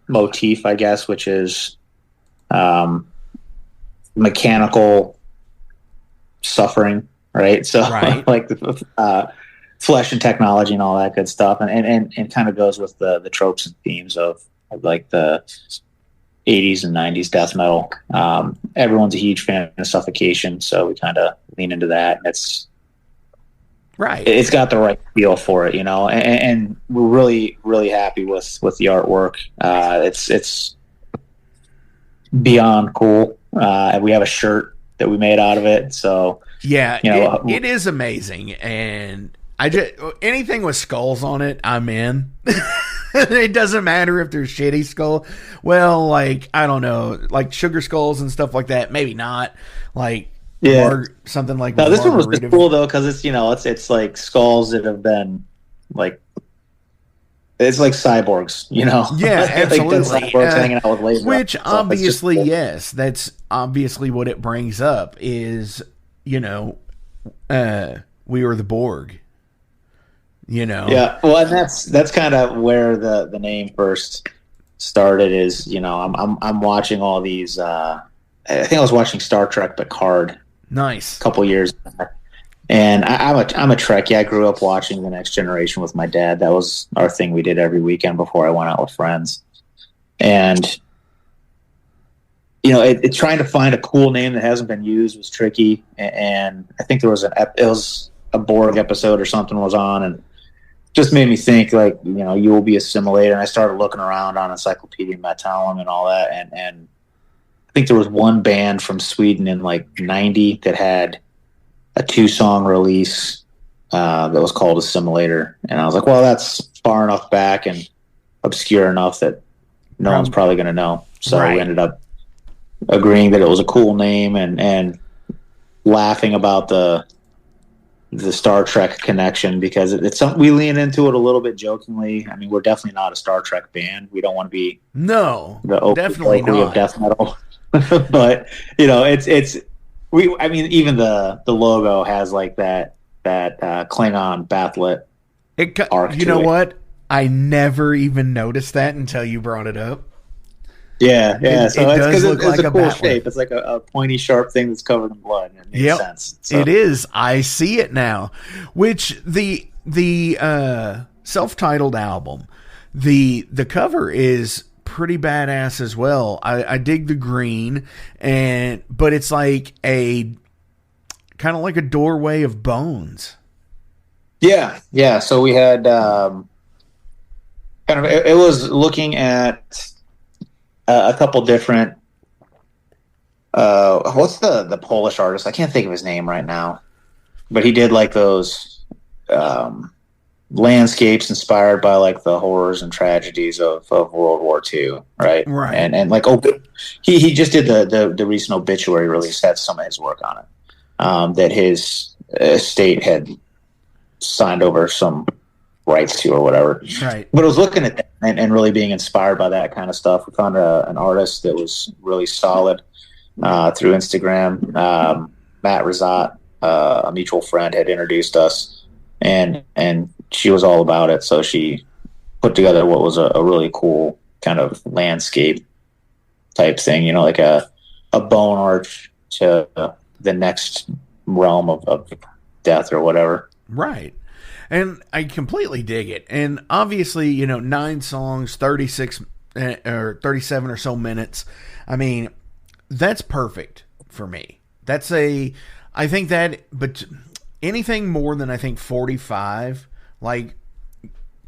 Speaker 6: motif, I guess, which is mechanical suffering, right? So like the flesh and technology and all that good stuff, and kind of goes with the tropes and themes of like the 80s and 90s death metal. Everyone's a huge fan of Suffocation, so we kind of lean into that. It's got the right feel for it, you know, and we're really, really happy with the artwork. It's beyond cool. We have a shirt that we made out of it, so
Speaker 1: yeah, you know, it is amazing. And anything with skulls on it, I'm in. It doesn't matter if they're shitty skull. Well, like, I don't know, like sugar skulls and stuff like that. Maybe not. Like, something like that.
Speaker 6: No, this one was cool though, because it's, you know, it's like skulls that have been like, it's like cyborgs, you know.
Speaker 1: Yeah, absolutely.
Speaker 6: Like cyborgs hanging out with lasers.
Speaker 1: Which obviously, cool. Yes, that's obviously what it brings up is, you know, we were the Borg. You know.
Speaker 6: Yeah, well, and that's kind of where the name first started. Is, you know, I'm watching all these. I think I was watching Star Trek Picard.
Speaker 1: Nice.
Speaker 6: A couple years back. And I'm a Trekkie. I grew up watching The Next Generation with my dad. That was our thing we did every weekend before I went out with friends. And you know, trying to find a cool name that hasn't been used was tricky. And I think there was a Borg episode or something was on, and just made me think, like, you know, you will be Assimilator. And I started looking around on Encyclopedia Metallum and all that, and I think there was one band from Sweden in like 90 that had a 2-song release that was called Assimilator. And I was like, well, that's far enough back and obscure enough that no one's probably going to know. So we ended up agreeing that it was a cool name and laughing about the Star Trek connection, because it's something we lean into it a little bit jokingly. I mean, we're definitely not a Star Trek band. We don't want to be
Speaker 1: definitely not
Speaker 6: of death metal. But you know, I mean, even the logo has like that Klingon bathlet arc.
Speaker 1: You know what? I never even noticed that until you brought it up.
Speaker 6: Yeah. So it's because it's
Speaker 1: like
Speaker 6: a cool shape. It's like a pointy, sharp thing that's covered in blood. It makes sense. So.
Speaker 1: It is. I see it now. Which the self-titled album, the cover is pretty badass as well. I dig the green, but it's like a kind of like a doorway of bones.
Speaker 6: Yeah. So we had kind of it was looking at a couple different. What's the Polish artist? I can't think of his name right now, but he did like those landscapes inspired by like the horrors and tragedies of World War II, right?
Speaker 1: Right.
Speaker 6: And like he just did the recent obituary release. Had some of his work on it that his estate had signed over some rights to or whatever.
Speaker 1: Right.
Speaker 6: But I was looking at that and really being inspired by that kind of stuff. We found an artist that was really solid through Instagram. Matt Razat, a mutual friend, had introduced us, and she was all about it. So she put together what was a really cool kind of landscape type thing, you know, like a bone arch to the next realm of death or whatever.
Speaker 1: Right. And I completely dig it. And obviously, you know, 9 songs, 36 or 37 or so minutes. I mean, that's perfect for me. I think that, but anything more than I think 45, like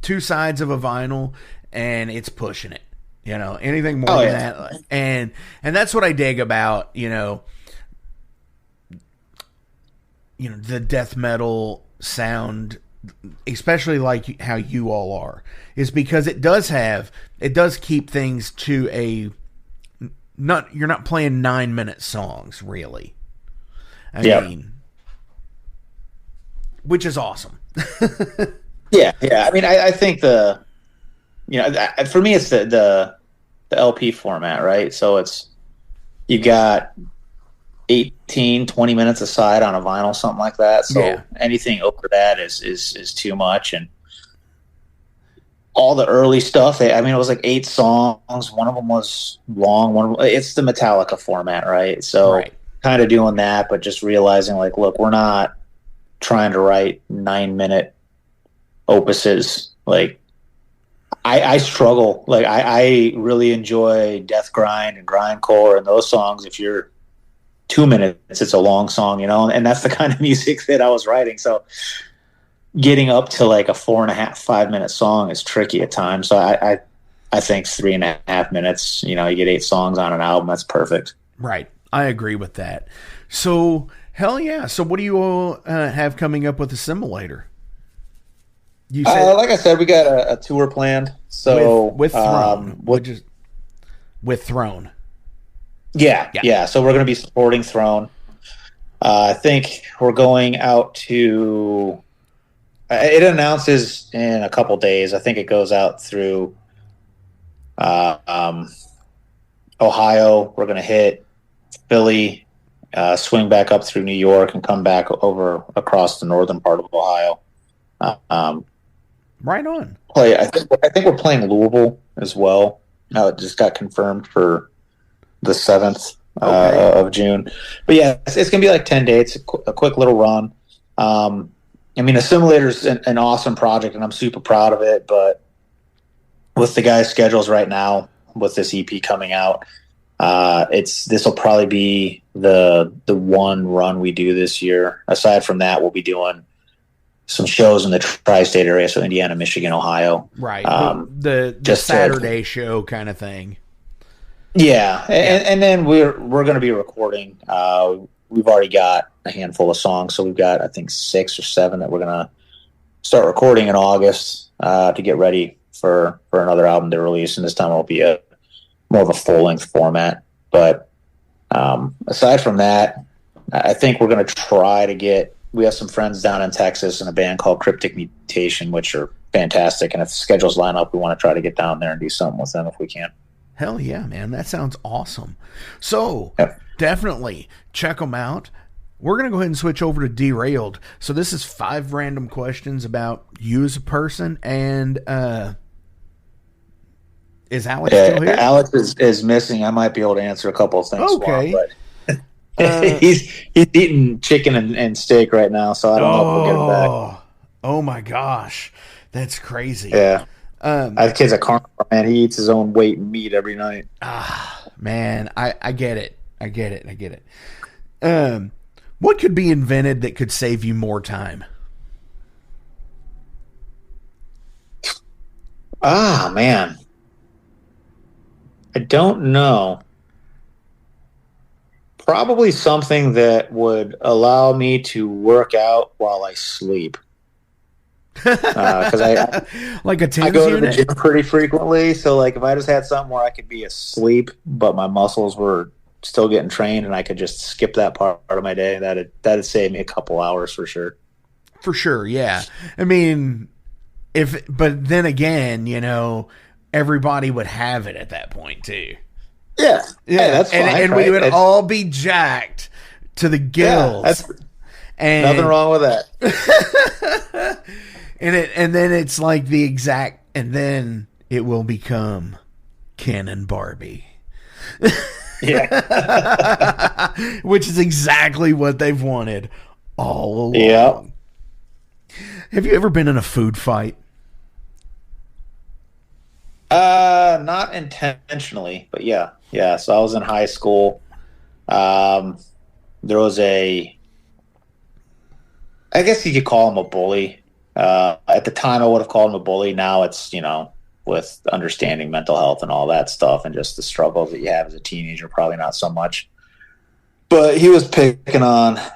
Speaker 1: two sides of a vinyl, and it's pushing it. Anything more than that, and that's what I dig about the death metal sound, especially like how you all are, is because it does keep things to you're not playing 9-minute songs really. I mean, which is awesome.
Speaker 6: Yeah. I mean, I think for me, it's the LP format, right? So you got 18, 20 minutes aside on a vinyl, something like that. So anything over that is too much. And all the early stuff, it was like 8 songs. One of them was long. It's the Metallica format, right? So kind of doing that, but just realizing like, look, we're not trying to write 9-minute opuses. Like, I struggle. Like, I really enjoy death grind and grindcore and those songs. If you're 2 minutes, it's a long song, and that's the kind of music that I was writing. So getting up to like a 4.5, 5-minute song is tricky at times. So I think 3.5 minutes, you get 8 songs on an album. That's perfect.
Speaker 1: Right. I agree with that. So hell yeah. So what do you all have coming up with Assimilator? You said,
Speaker 6: like I said, we got a tour planned. So
Speaker 1: with Throne, with Throne.
Speaker 6: Yeah. So we're going to be supporting Throne. I think we're going out to. It announces in a couple days. I think it goes out through Ohio. We're going to hit Philly, swing back up through New York, and come back over across the northern part of Ohio.
Speaker 1: Right on.
Speaker 6: I think we're playing Louisville as well. It just got confirmed for the 7th of June. But yeah, it's going to be like 10 dates, a quick little run. Assimilator's an awesome project, and I'm super proud of it. But with the guys' schedules right now, with this EP coming out, this will probably be the one run we do this year. Aside from that, we'll be doing some shows in the tri-state area, so Indiana, Michigan, Ohio.
Speaker 1: Right. The Saturday show kind of thing.
Speaker 6: Yeah. And then we're going to be recording. We've already got a handful of songs, so we've got, I think, 6 or 7 that we're going to start recording in August to get ready for another album to release, and this time it'll be more of a full-length format. But aside from that, I think we're going to try to get – we have some friends down in Texas in a band called Cryptic Mutation, which are fantastic, and if the schedules line up, we want to try to get down there and do something with them if we can.
Speaker 1: Hell yeah, man. That sounds awesome. So definitely check them out. We're going to go ahead and switch over to Derailed. So this is 5 random questions about you as a person. And is Alex still here?
Speaker 6: Alex is missing. I might be able to answer a couple of things.
Speaker 1: Okay.
Speaker 6: For him, but he's eating chicken and steak right now, so I don't know if we'll get him back.
Speaker 1: Oh my gosh. That's crazy.
Speaker 6: Yeah. I have kids at Carnival, man. He eats his own weight in meat every night.
Speaker 1: Man, I get it. I get it. What could be invented that could save you more time?
Speaker 6: Man. I don't know. Probably something that would allow me to work out while I sleep. Because I
Speaker 1: like a TENS
Speaker 6: go to
Speaker 1: unit?
Speaker 6: the gym pretty frequently, so like if I just had something where I could be asleep but my muscles were still getting trained and I could just skip that part of my day, that'd save me a couple hours for sure.
Speaker 1: For sure, yeah. I mean, but then again, everybody would have it at that point too.
Speaker 6: Yeah, that's fine.
Speaker 1: And
Speaker 6: right?
Speaker 1: we would all be jacked to the gills.
Speaker 6: And nothing wrong with that.
Speaker 1: And then it's like the exact, and then it will become Ken and Barbie.
Speaker 6: Yeah.
Speaker 1: Which is exactly what they've wanted all along.
Speaker 6: Yeah.
Speaker 1: Have you ever been in a food fight?
Speaker 6: Not intentionally, but yeah. So I was in high school. there was I guess you could call him a bully. At the time, I would have called him a bully. Now it's, with understanding mental health and all that stuff and just the struggles that you have as a teenager, probably not so much. But he was picking on a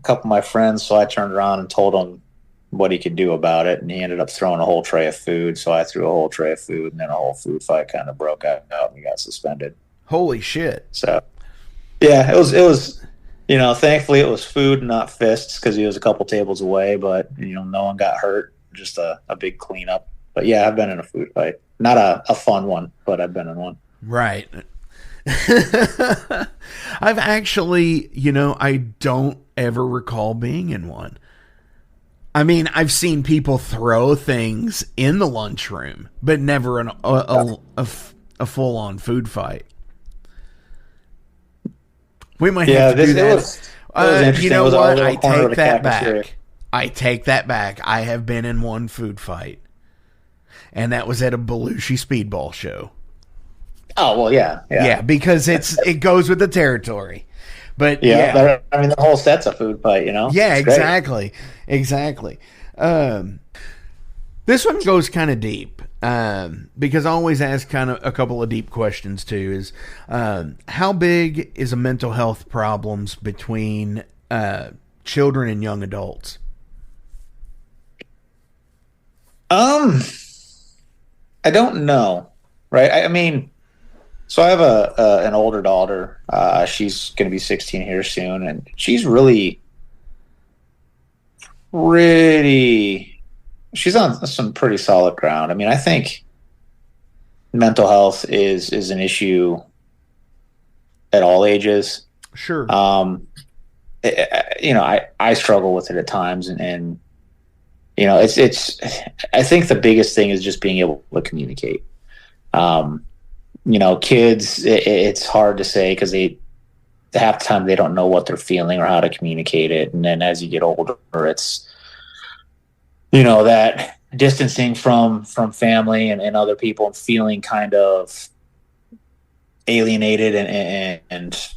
Speaker 6: couple of my friends, so I turned around and told him what he could do about it, and he ended up throwing a whole tray of food. So I threw a whole tray of food, and then a whole food fight kind of broke out, and he got suspended.
Speaker 1: Holy shit.
Speaker 6: So, yeah, it was thankfully it was food and not fists because he was a couple tables away, but, no one got hurt, just a big cleanup. But, yeah, I've been in a food fight. Not a fun one, but I've been in one.
Speaker 1: Right. I've actually, I don't ever recall being in one. I mean, I've seen people throw things in the lunchroom, but never a full-on food fight. We might have to do that.
Speaker 6: It was
Speaker 1: you know what? I take that back. I have been in one food fight, and that was at a Belushi Speedball show.
Speaker 6: Oh, well, yeah.
Speaker 1: Yeah, because it goes with the territory. But
Speaker 6: yeah. I mean, the whole set's a food fight,
Speaker 1: Yeah, exactly. This one goes kind of deep because I always ask kind of a couple of deep questions too. Is how big is a mental health problems between children and young adults?
Speaker 6: I don't know, right? I mean, so I have an older daughter. She's going to be 16 here soon, and she's she's on some pretty solid ground. I mean, I think mental health is an issue at all ages.
Speaker 1: Sure.
Speaker 6: I struggle with it at times, and it's. I think the biggest thing is just being able to communicate. Kids, it's hard to say because half the time they don't know what they're feeling or how to communicate it. And then as you get older, it's, that distancing from family and other people and feeling kind of alienated and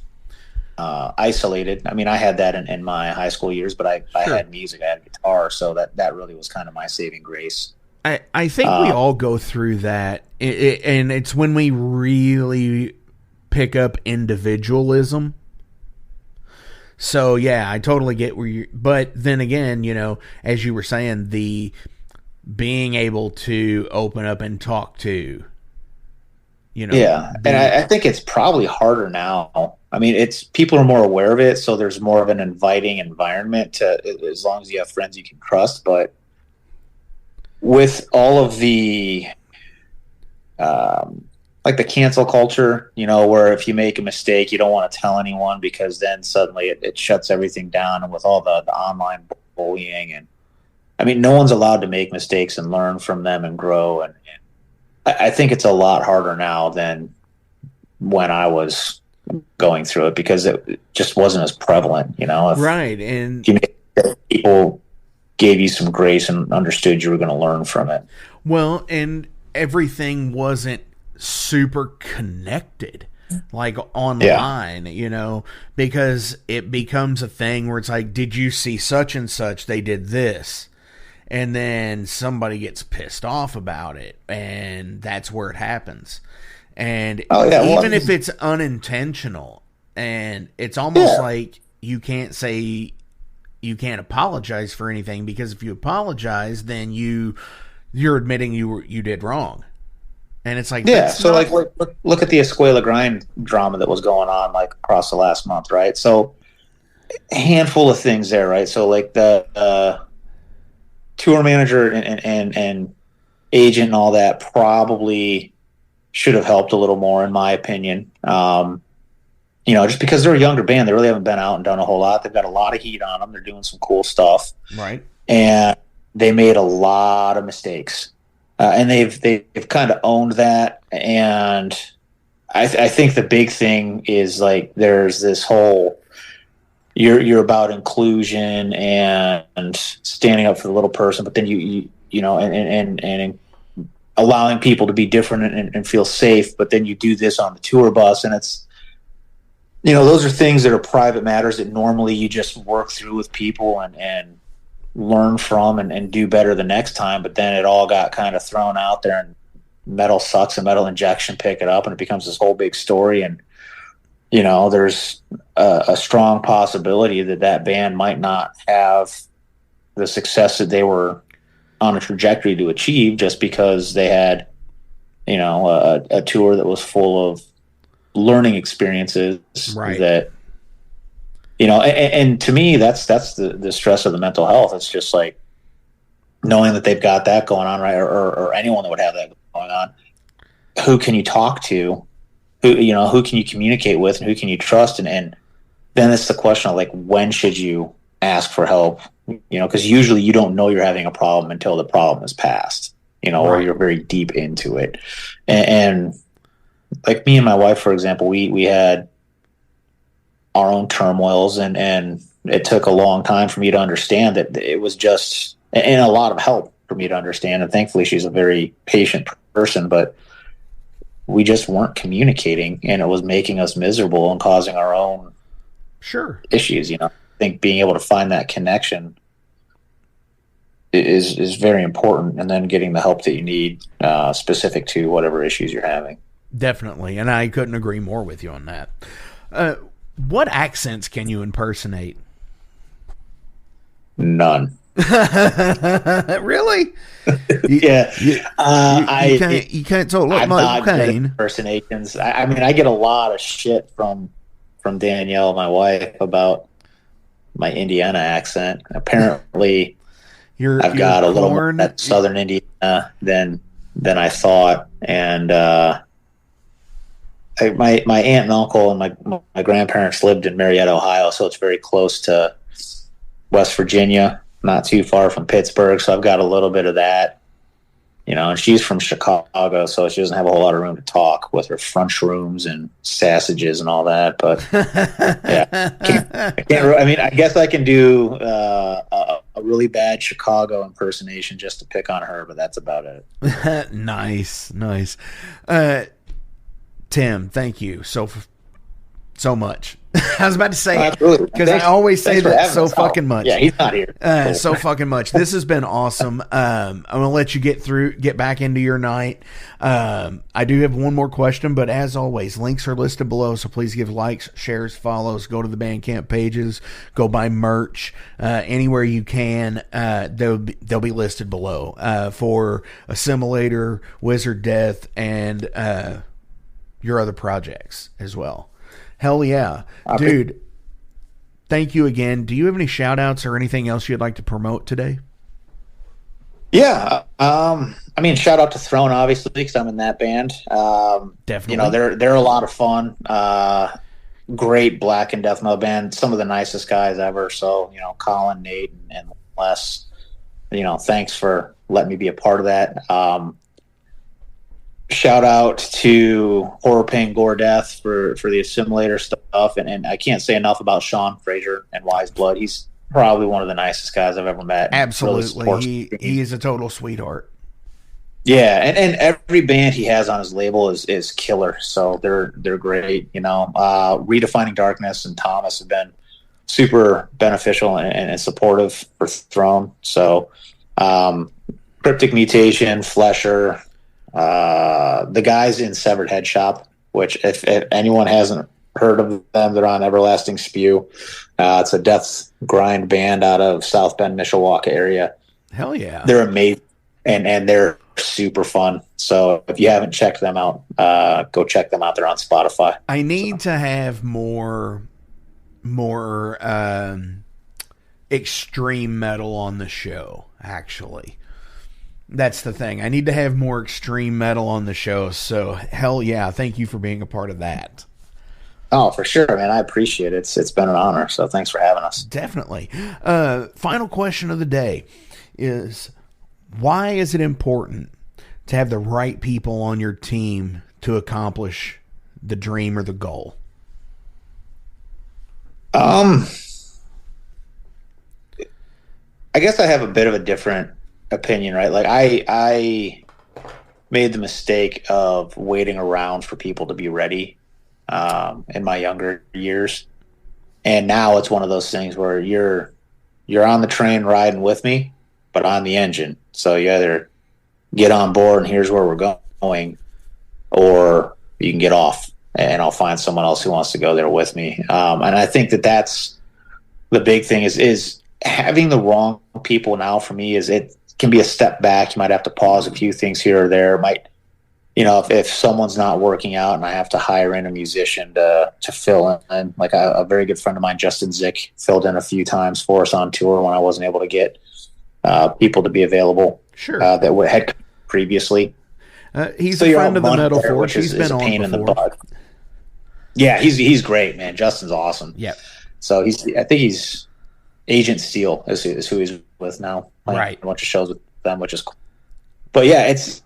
Speaker 6: isolated. I mean, I had that in my high school years, but I had music, I had guitar. So that really was kind of my saving grace.
Speaker 1: I think we all go through that, and it's when we really pick up individualism. So, yeah, I totally get where you're... But then again, as you were saying, the being able to open up and talk to,
Speaker 6: Yeah, and I think it's probably harder now. I mean, people are more aware of it, so there's more of an inviting environment as long as you have friends you can trust, but with all of the like the cancel culture, where if you make a mistake, you don't want to tell anyone because then suddenly it shuts everything down. And with all the online bullying, and I mean, no one's allowed to make mistakes and learn from them and grow. And I think it's a lot harder now than when I was going through it because it just wasn't as prevalent,
Speaker 1: Right. And
Speaker 6: people gave you some grace and understood you were going to learn from it.
Speaker 1: Well, and everything wasn't super connected like online, because it becomes a thing where it's like, did you see such and such? They did this. And then somebody gets pissed off about it, and that's where it happens. And even if it's unintentional, and it's almost like you can't say you can't apologize for anything, because if you apologize, then you're admitting you did wrong. And it's like,
Speaker 6: so like look at the Escuela Grind drama that was going on like across the last month, right? So a handful of things there, right? So like the tour manager and agent and all that probably should have helped a little more, in my opinion. Just because they're a younger band, they really haven't been out and done a whole lot. They've got a lot of heat on them. They're doing some cool stuff.
Speaker 1: Right.
Speaker 6: And they made a lot of mistakes. And they've kind of owned that. And I think the big thing is like there's this whole you're about inclusion and standing up for the little person, but then you and allowing people to be different and feel safe, but then you do this on the tour bus, and those are things that are private matters that normally you just work through with people and learn from and do better the next time. But then it all got kind of thrown out there, and metal sucks and Metal Injection pick it up, and it becomes this whole big story. And, there's a strong possibility that band might not have the success that they were on a trajectory to achieve just because they had, a tour that was full of learning experiences that, and to me, that's the stress of the mental health. It's just like knowing that they've got that going on, right? Or anyone that would have that going on. Who can you talk to? Who can you communicate with, and who can you trust? And then it's the question of, like, when should you ask for help? Because usually you don't know you're having a problem until the problem is past, or you're very deep into it. And like me and my wife, for example, we had our own turmoils, and it took a long time for me to understand that it was just, and a lot of help for me to understand. And thankfully she's a very patient person, but we just weren't communicating, and it was making us miserable and causing our own issues. I think being able to find that connection is very important, and then getting the help that you need specific to whatever issues you're having.
Speaker 1: Definitely, and I couldn't agree more with you on that. What accents can you impersonate?
Speaker 6: None.
Speaker 1: Really?
Speaker 6: Yeah.
Speaker 1: You can't talk like Michael Caine.
Speaker 6: Impersonations. I mean, I get a lot of shit from Danielle, my wife, about my Indiana accent. Apparently, I've got a little more of that Southern Indiana than I thought, and my aunt and uncle and my grandparents lived in Marietta, Ohio, so it's very close to West Virginia, not too far from Pittsburgh. So I've got a little bit of that, and she's from Chicago, so she doesn't have a whole lot of room to talk with her French rooms and sausages and all that. But yeah, I mean, I guess I can do a really bad Chicago impersonation just to pick on her, but that's about it.
Speaker 1: Nice. Tim, thank you so much. I was about to say, because I always say that so fucking much.
Speaker 6: Yeah, he's not here.
Speaker 1: So fucking much. This has been awesome. I'm gonna let you get back into your night. I do have one more question, but as always, links are listed below, so please give likes, shares, follows, go to the Bandcamp pages, go buy merch anywhere you can. They'll be listed below for Assimilator, Wizard Death, and your other projects as well. Hell yeah. Dude, thank you again. Do you have any shout outs or anything else you'd like to promote today?
Speaker 6: Yeah. I mean, shout out to Throne, obviously, because I'm in that band.
Speaker 1: Definitely.
Speaker 6: They're a lot of fun. Great black and death metal band. Some of the nicest guys ever. So, Colin, Nate, and Les, thanks for letting me be a part of that. Shout out to Horror, Pain, Gore, Death for the Assimilator stuff, and I can't say enough about Sean Fraser and Wise Blood. He's probably one of the nicest guys I've ever met.
Speaker 1: Absolutely, really he is a total sweetheart.
Speaker 6: Yeah, and every band he has on his label is killer. So they're great. Redefining Darkness and Thomas have been super beneficial and supportive for Throne. So Cryptic Mutation, Flesher. The guys in Severed Head Shop, which if anyone hasn't heard of them, they're on Everlasting Spew. It's a death grind band out of South Bend, Mishawaka area.
Speaker 1: Hell yeah.
Speaker 6: They're amazing and they're super fun. So if you haven't checked them out, go check them out. They're on Spotify.
Speaker 1: I need to have more extreme metal on the show, actually. That's the thing. I need to have more extreme metal on the show. So, hell yeah. Thank you for being a part of that.
Speaker 6: Oh, for sure, man. I appreciate it. It's been an honor. So, thanks for having us.
Speaker 1: Definitely. Final question of the day is, why is it important to have the right people on your team to accomplish the dream or the goal?
Speaker 6: I guess I have a bit of a different opinion, right? Like I made the mistake of waiting around for people to be ready in my younger years. And now it's one of those things where you're on the train riding with me, but on the engine. So you either get on board and here's where we're going, or you can get off and I'll find someone else who wants to go there with me. And I think that's the big thing is having the wrong people now for me is it can be a step back. You might have to pause a few things here or there. Might, if someone's not working out and I have to hire in a musician to fill in, like a very good friend of mine, Justin Zick, filled in a few times for us on tour when I wasn't able to get people to be available.
Speaker 1: Sure.
Speaker 6: That had come previously.
Speaker 1: He's a friend of the Metal Forge. He's been on
Speaker 6: pain
Speaker 1: before.
Speaker 6: in the butt. Yeah, he's great, man. Justin's awesome.
Speaker 1: Yeah.
Speaker 6: So I think he's Agent Steel is who he's with now.
Speaker 1: Right.
Speaker 6: A bunch of shows with them, which is cool. But yeah, it's,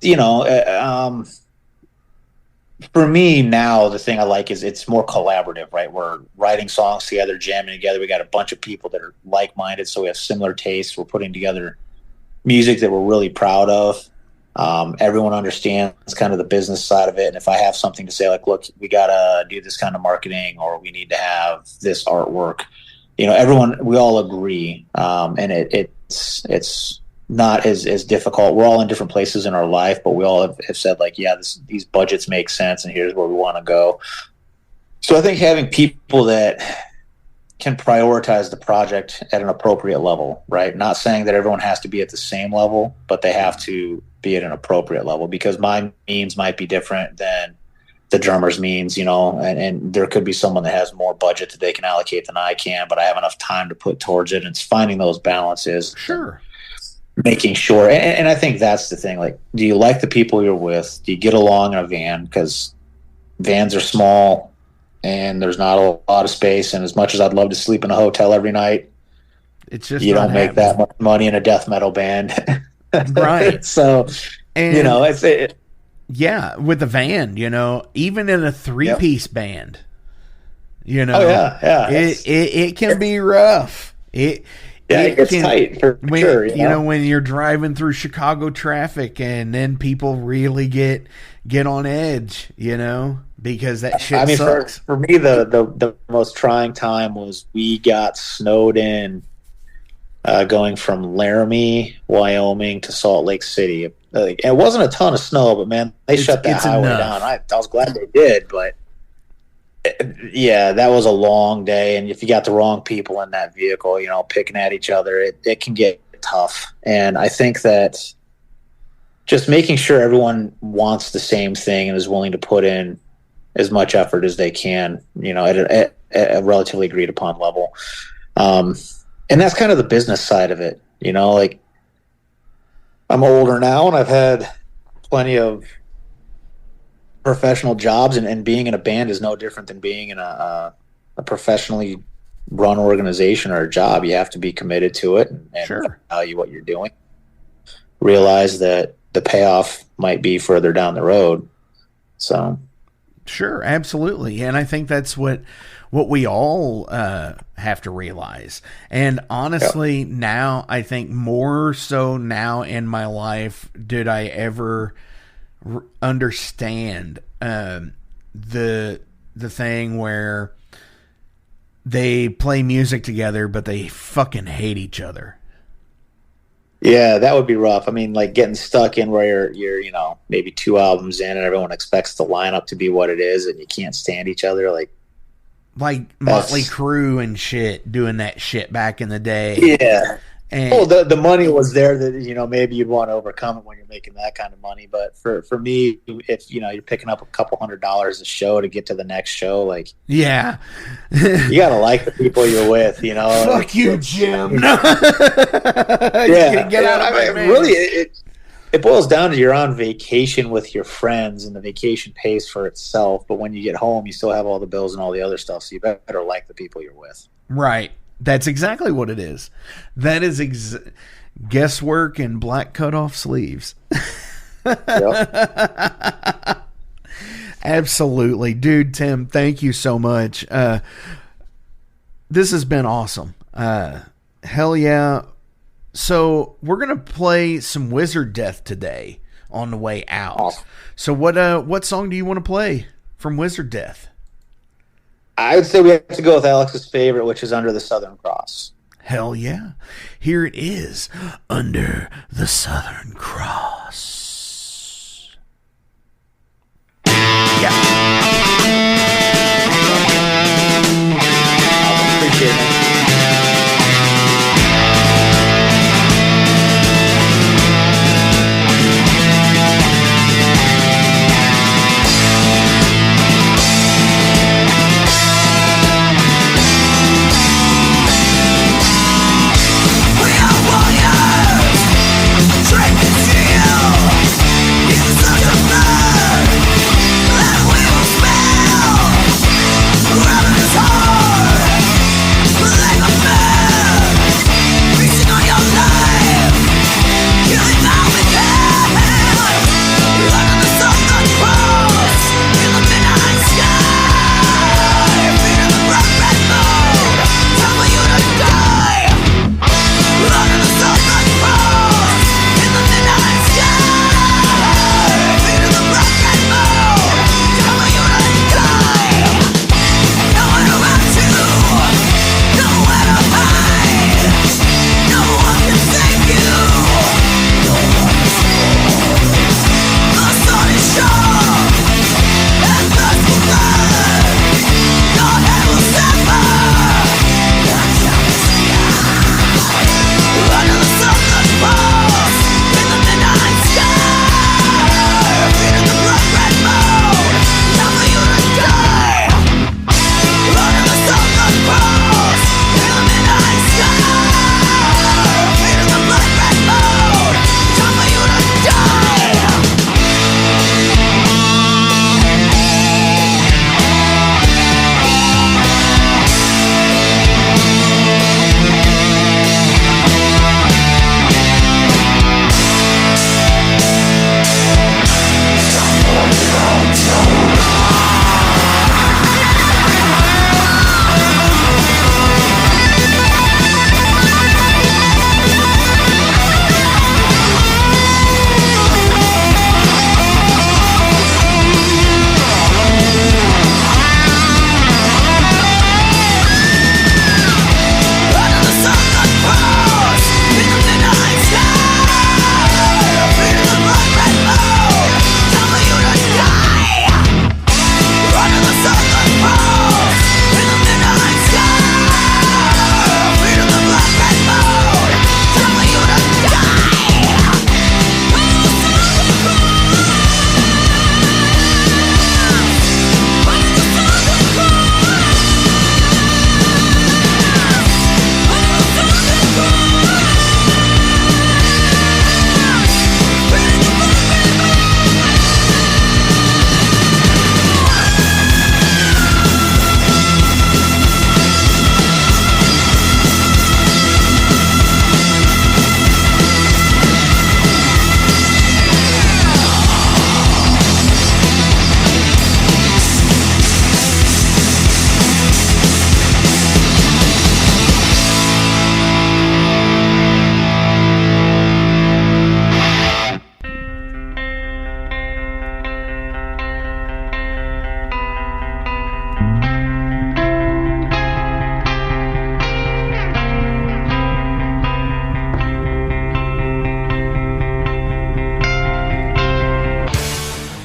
Speaker 6: for me now, the thing I like is it's more collaborative, right? We're writing songs together, jamming together. We got a bunch of people that are like-minded, so we have similar tastes. We're putting together music that we're really proud of. Everyone understands kind of the business side of it. And if I have something to say, like, look, we got to do this kind of marketing, or we need to have this artwork, everyone, we all agree. And it's not as difficult. We're all in different places in our life, but we all have said, like, yeah, these budgets make sense and here's where we want to go. So I think having people that can prioritize the project at an appropriate level, right? Not saying that everyone has to be at the same level, but they have to be at an appropriate level, because my means might be different than the drummer's means, and there could be someone that has more budget that they can allocate than I can, but I have enough time to put towards it. And it's finding those balances.
Speaker 1: Sure.
Speaker 6: Making sure. And I think that's the thing. Like, do you like the people you're with? Do you get along in a van? Because vans are small and there's not a lot of space. And as much as I'd love to sleep in a hotel every night,
Speaker 1: it's just
Speaker 6: you don't make that much money in a death metal band.
Speaker 1: Right.
Speaker 6: So,
Speaker 1: and yeah, with the van, even in a 3-piece band, it can be rough. It
Speaker 6: gets tight for sure.
Speaker 1: When you're driving through Chicago traffic, and then people really get on edge, because that shit sucks.
Speaker 6: For me, the most trying time was we got snowed in going from Laramie, Wyoming to Salt Lake City. It wasn't a ton of snow, but man, they shut that highway down. I was glad they did, but yeah, that was a long day. And if you got the wrong people in that vehicle, picking at each other, it can get tough. And I think that just making sure everyone wants the same thing and is willing to put in as much effort as they can, at a relatively agreed upon level. And that's kind of the business side of it, like, I'm older now and I've had plenty of professional jobs, and being in a band is no different than being in a professionally run organization or a job. You have to be committed to it and
Speaker 1: sure.
Speaker 6: Value what you're doing. Realize that the payoff might be further down the road. So,
Speaker 1: sure, absolutely, and I think that's what we all have to realize. And honestly, now I think more so now in my life did I ever understand the thing where they play music together but they fucking hate each other.
Speaker 6: Yeah, that would be rough. I mean, like, getting stuck in where you're maybe 2 albums in and everyone expects the lineup to be what it is and you can't stand each other, like
Speaker 1: Motley Crue and shit, doing that shit back in the day.
Speaker 6: Yeah. And the money was there that, maybe you'd want to overcome it when you're making that kind of money. But for me, if, you're picking up a couple $100 a show to get to the next show, like,
Speaker 1: yeah,
Speaker 6: you got to like the people you're with,
Speaker 1: Fuck you, Jim.
Speaker 6: Yeah.
Speaker 1: Get out of my man.
Speaker 6: Really, it boils down to you're on vacation with your friends and the vacation pays for itself. But when you get home, you still have all the bills and all the other stuff. So you better like the people you're with. Right.
Speaker 1: That's exactly what it is. That is guesswork and black cutoff sleeves.
Speaker 6: Yep.
Speaker 1: Absolutely. Dude, Tim, thank you so much. This has been awesome. Hell yeah. So we're going to play some Wizard Death today on the way out.
Speaker 6: Awesome.
Speaker 1: So what song do you want to play from Wizard Death?
Speaker 6: I would say we have to go with Alex's favorite, which is Under the Southern Cross.
Speaker 1: Hell yeah. Here it is, Under the Southern Cross. Yeah.
Speaker 6: Appreciate it.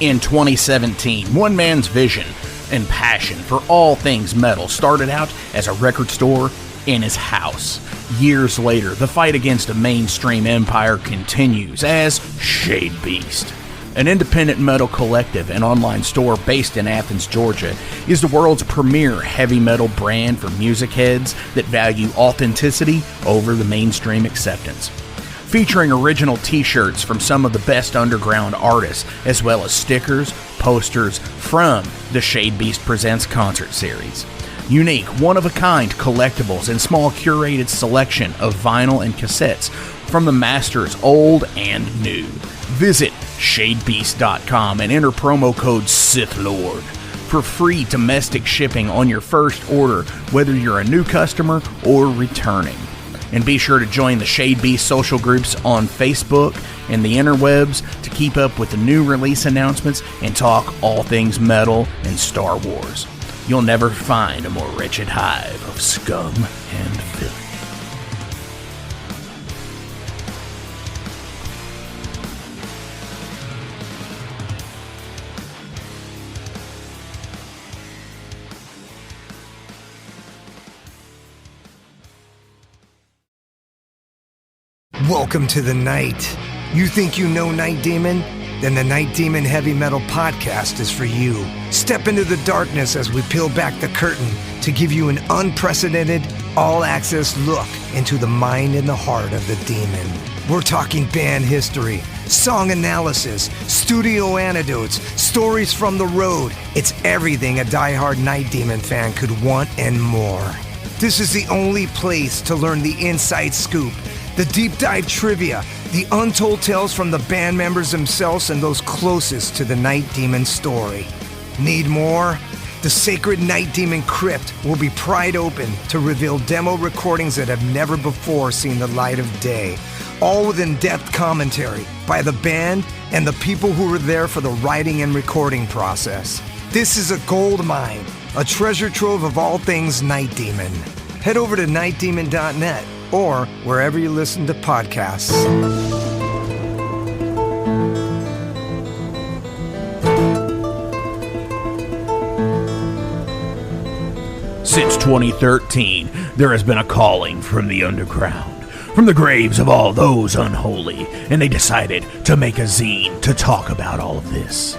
Speaker 2: In 2017, one man's vision and passion for all things metal started out as a record store in his house. Years later, the fight against a mainstream empire continues as Shade Beast. An independent metal collective and online store based in Athens, Georgia, is the world's premier heavy metal brand for music heads that value authenticity over the mainstream acceptance. Featuring original t-shirts from some of the best underground artists, as well as stickers, posters from the Shade Beast Presents concert series. Unique, one-of-a-kind collectibles and small curated selection of vinyl and cassettes from the masters old and new. Visit shadebeast.com and enter promo code SithLord for free domestic shipping on your first order, whether you're a new customer or returning. And be sure to join the Shade Beast social groups on Facebook and the interwebs to keep up with the new release announcements and talk all things metal and Star Wars.
Speaker 1: You'll never find a more wretched hive of scum and filth.
Speaker 8: Welcome to the night. You think you know Night Demon? Then the Night Demon Heavy Metal Podcast is for you. Step into the darkness as we peel back the curtain to give you an unprecedented, all-access look into the mind and the heart of the demon. We're talking band history, song analysis, studio anecdotes, stories from the road. It's everything a diehard Night Demon fan could want and more. This is the only place to learn the inside scoop, the deep dive trivia, the untold tales from the band members themselves and those closest to the Night Demon story. Need more? The sacred Night Demon Crypt will be pried open to reveal demo recordings that have never before seen the light of day, all with in-depth commentary by the band and the people who were there for the writing and recording process. This is a gold mine, a treasure trove of all things Night Demon. Head over to nightdemon.net or wherever you listen to podcasts.
Speaker 1: Since 2013, there has been a calling from the underground, from the graves of all those unholy, and they decided to make a zine to talk about all of this.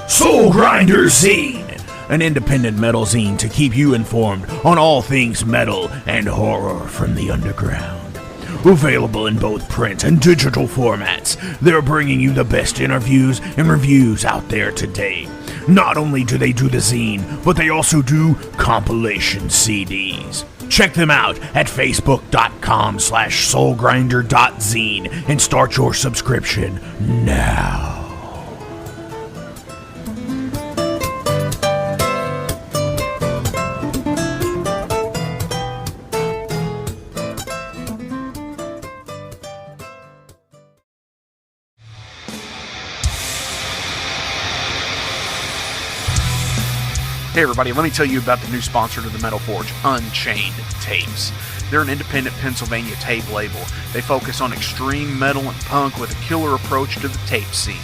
Speaker 1: Soul Grinder Zine! An independent metal zine to keep you informed on all things metal and horror from the underground. Available in both print and digital formats, they're bringing you the best interviews and reviews out there today. Not only do they do the zine, but they also do compilation CDs. Check them out at facebook.com/soulgrinder.zine and start your subscription now.
Speaker 2: Hey everybody, let me tell you about the new sponsor to the Metal Forge, Unchained Tapes. They're an independent Pennsylvania tape label. They focus on extreme metal and punk with a killer approach to the tape scene.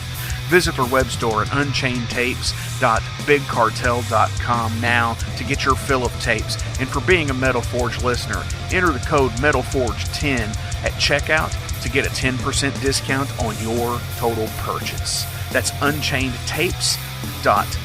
Speaker 2: Visit their web store at unchainedtapes.bigcartel.com now to get your fill of tapes. And for being a Metal Forge listener, enter the code METALFORGE10 at checkout to get a 10% discount on your total purchase. That's unchainedtapes.bigcartel.com.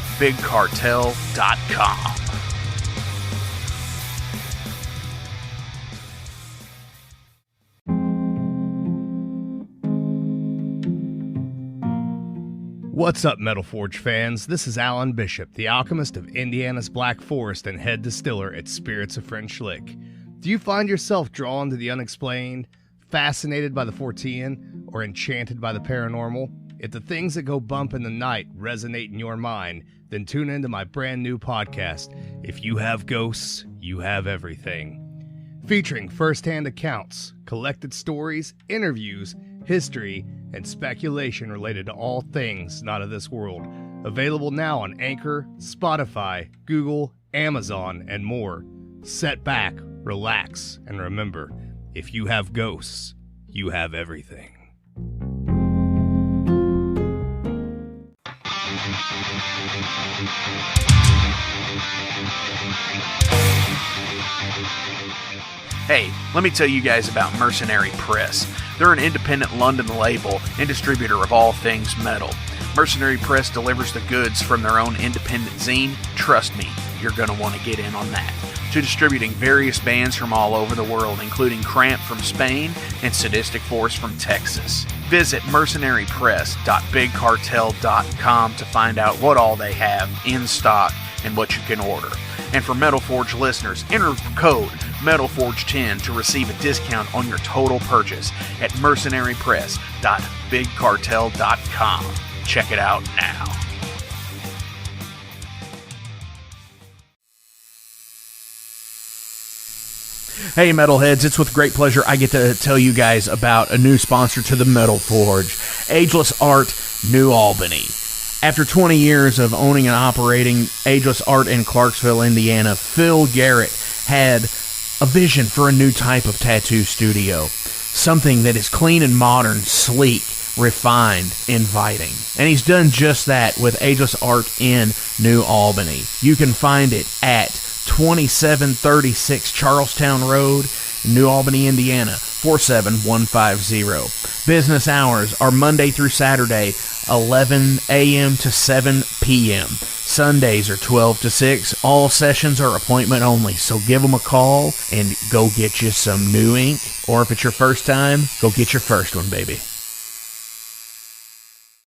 Speaker 9: What's up, Metal Forge fans? This is Alan Bishop, the alchemist of Indiana's Black Forest and head distiller at Spirits of French Lick. Do you find yourself drawn to the unexplained, fascinated by the Fortean, or enchanted by the paranormal? If the things that go bump in the night resonate in your mind, then tune into my brand new podcast, If You Have Ghosts, You Have Everything. Featuring first-hand accounts, collected stories, interviews, history, and speculation related to all things not of this world. Available now on Anchor, Spotify, Google, Amazon, and more. Set back, relax, and remember, if you have ghosts, you have everything.
Speaker 2: Hey, let me tell you guys about Mercenary Press. They're an independent London label and distributor of all things metal. Mercenary Press delivers the goods from their own independent zine. Trust me, you're going to want to get in on that. To distributing various bands from all over the world, including Cramp from Spain and Sadistic Force from Texas. Visit mercenarypress.bigcartel.com to find out what all they have in stock and what you can order. And for Metal Forge listeners, enter code METALFORGE10 to receive a discount on your total purchase at mercenarypress.bigcartel.com. Check it out now.
Speaker 1: Hey Metalheads, it's with great pleasure I get to tell you guys about a new sponsor to the Metal Forge, Ageless Art, New Albany. After 20 years of owning and operating Ageless Art in Clarksville, Indiana, Phil Garrett had a vision for a new type of tattoo studio. Something that is clean and modern, sleek, refined, inviting. And he's done just that with Ageless Art in New Albany. You can find it at 2736 Charlestown Road, New Albany, Indiana, 47150. Business hours are Monday through Saturday, 11 a.m. to 7 p.m. Sundays are 12 to 6. All sessions are appointment only, so give them a call and go get you some new ink. Or if it's your first time, go get your first one, baby.